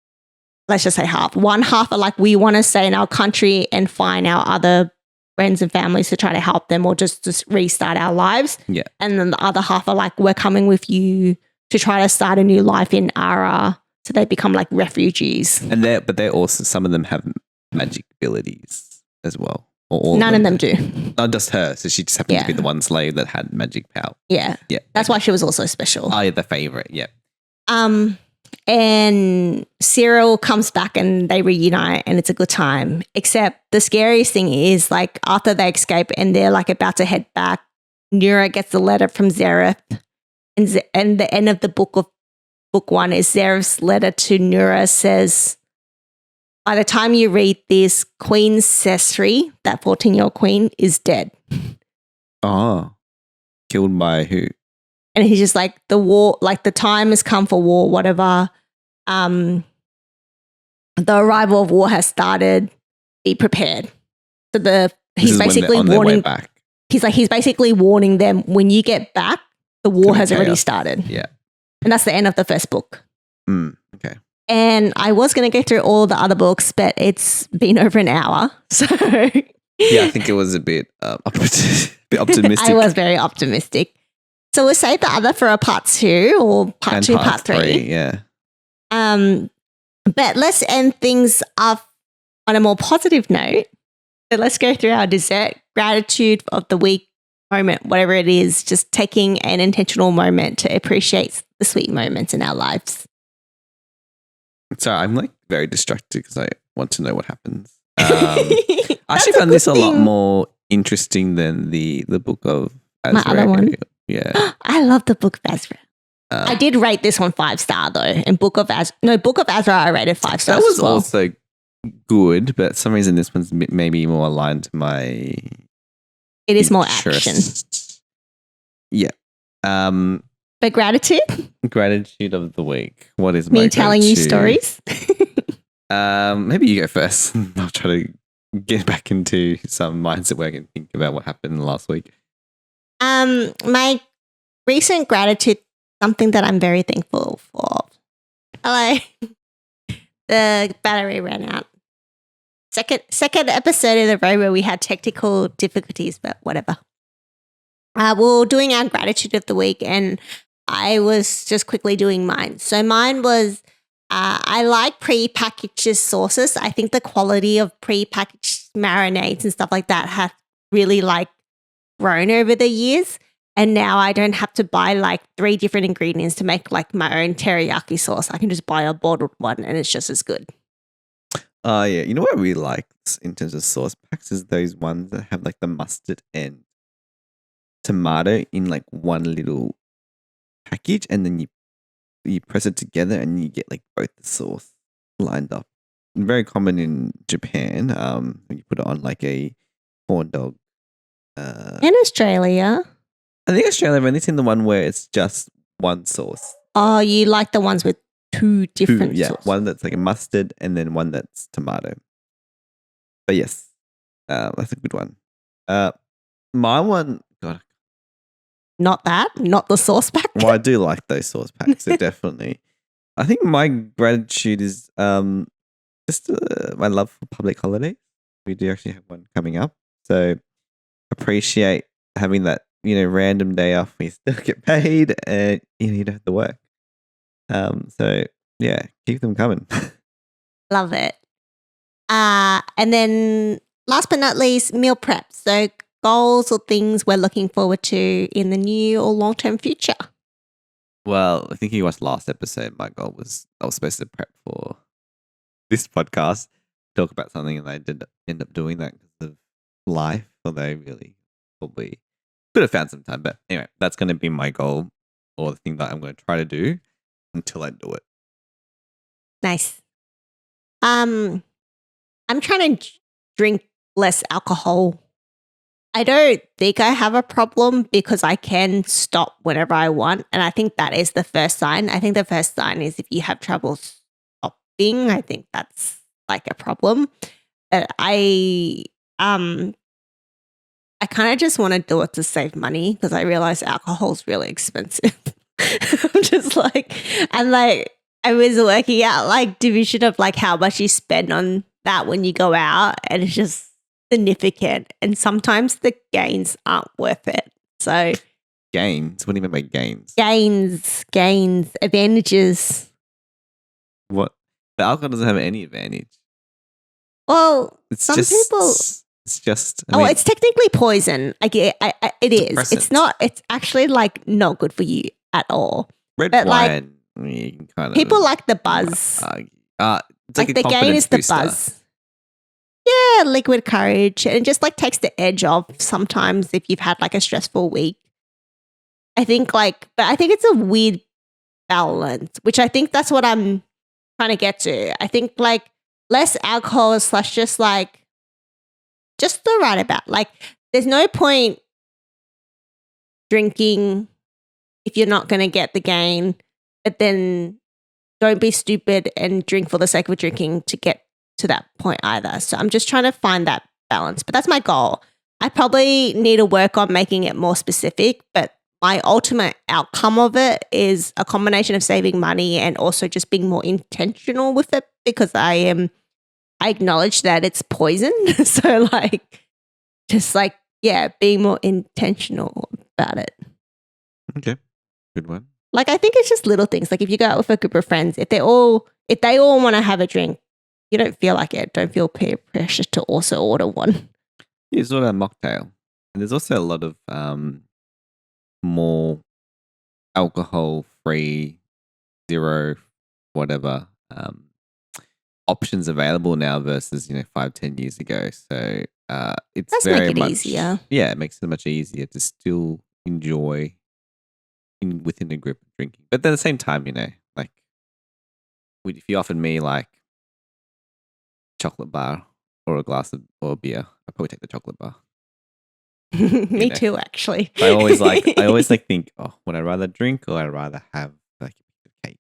let's just say half. One half are like, we want to stay in our country and find our other friends and families to try to help them or just restart our lives. Yeah. And then the other half are like, we're coming with you to try to start a new life in Ara. So they become like refugees. And they're also, some of them have magic abilities as well. Or none of them do. Not just her. So she just happened to be the one slave that had magic power. Yeah. Yeah. That's why she was also special. Oh, yeah, the favorite. Yeah. And Cyril comes back and they reunite and it's a good time. Except the scariest thing is like after they escape and they're like about to head back, Nura gets a letter from Zareth. And the end of the book 1 is Zareth's letter to Nura says, by the time you read this, Queen Sesri, that 14-year-old queen, is dead. Oh. Killed by who? And he's just like, the war, like the time has come for war, whatever. The arrival of war has started. Be prepared. So he's basically warning back. He's basically warning them, when you get back, the war has already started. Yeah. And that's the end of the first book. Okay. And I was going to go through all the other books, but it's been over an hour. So yeah, I think it was a bit optimistic. I was very optimistic. So we'll save the other for a part 2 or part 2, part 3. Yeah. But let's end things off on a more positive note. So let's go through our dessert gratitude of the week moment, whatever it is, just taking an intentional moment to appreciate the sweet moments in our lives. Sorry, I'm like very distracted because I want to know what happens. I actually found this a lot more interesting than the book of Azra. My other one. Yeah. I love the book of Azra. I did rate this one 5-star though. And Book of Azra I rated 5 stars. That was also good, but for some reason this one's maybe more aligned to my It is more action. Yeah. But gratitude? Gratitude of the week. What is my Me telling you stories? Maybe you go first. I'll try to get back into some mindset where I can think about what happened last week. My recent gratitude, something that I'm very thankful for. Hello. The battery ran out. Second episode in a row where we had technical difficulties, but whatever. We're doing our gratitude of the week, and I was just quickly doing mine. So mine was, I like pre-packaged sauces. I think the quality of pre-packaged marinades and stuff like that have really like grown over the years. And now I don't have to buy like 3 different ingredients to make like my own teriyaki sauce. I can just buy a bottled one and it's just as good. Yeah. You know what I really like in terms of sauce packs is those ones that have like the mustard and tomato in like one little package, and then you press it together and you get like both the sauce lined up. Very common in Japan. When you put it on like a corn dog. In Australia. I think Australia, I've only seen the one where it's just one sauce. Oh, you like the ones with 2 different sauces. One that's like a mustard and then one that's tomato. But yes, that's a good one. My one, God. Not the sauce pack. Well, I do like those sauce packs, so definitely. I think my gratitude is just my love for public holidays. We do actually have one coming up, so appreciate having that random day off. We still get paid, and you don't have to work. So yeah, keep them coming. Love it. And then last but not least, meal prep. So goals or things we're looking forward to in the near or long-term future. Well, I think you watched last episode. My goal was I was supposed to prep for this podcast, talk about something, and I did end up doing that because of life. Although really probably could have found some time. But anyway, that's going to be my goal, or the thing that I'm going to try to do until I do it. Nice. I'm trying to drink less alcohol. I don't think I have a problem because I can stop whenever I want. And I think that is the first sign. I think the first sign is if you have trouble stopping, I think that's like a problem. But I kind of just want to do it to save money because I realize alcohol is really expensive. I'm just like, I was working out like division of like how much you spend on that when you go out, and it's just significant. And sometimes the gains aren't worth it. So gains? What do you mean by gains? Gains, advantages. What? But alcohol doesn't have any advantage. Well, It's some just, people. It's just. I mean, It's technically poison. It is. depressant. It's not. It's actually like not good for you at all. red but, like, wine. You can kind of People like the buzz. It's like a the gain confidence is the booster. buzz. Yeah, liquid courage. And it just like takes the edge off sometimes if you've had like a stressful week. I think but I think it's a weird balance, which I think that's what I'm trying to get to. I think like less alcohol / just like just the right amount. Like there's no point drinking if you're not going to get the gain, but then don't be stupid and drink for the sake of drinking to get to that point either. So I'm just trying to find that balance, but that's my goal. I probably need to work on making it more specific, but my ultimate outcome of it is a combination of saving money and also just being more intentional with it, because I acknowledge that it's poison. So being more intentional about it. Okay. Good one. Like, I think it's just little things. Like, if you go out with a group of friends, if they all want to have a drink, you don't feel like it. Don't feel peer pressure to also order one. Yeah, it's sort of a mocktail. And there's also a lot of more alcohol-free, zero, whatever, options available now versus 5-10 years ago. So it's Let's very make it much easier. Yeah, it makes it much easier to still enjoy within a group of drinking. But at the same time, like if you offered me like chocolate bar or a glass of or a beer, I'd probably take the chocolate bar. Me too, actually. I always think, oh, would I rather drink or I'd rather have like a piece of cake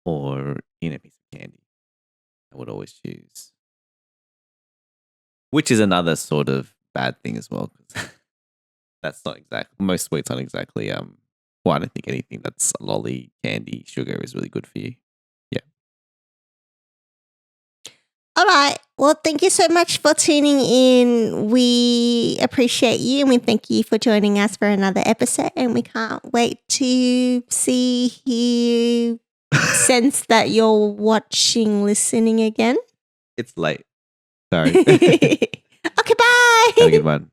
or a piece of candy? I would always choose. Which is another sort of bad thing as well, because that's not exactly, most sweets aren't exactly well, I don't think anything that's lolly, candy, sugar is really good for you. Yeah. All right. Well, thank you so much for tuning in. We appreciate you, and we thank you for joining us for another episode. And we can't wait to see you sense that you're listening again. It's late. Sorry. Okay, bye. Have a good one.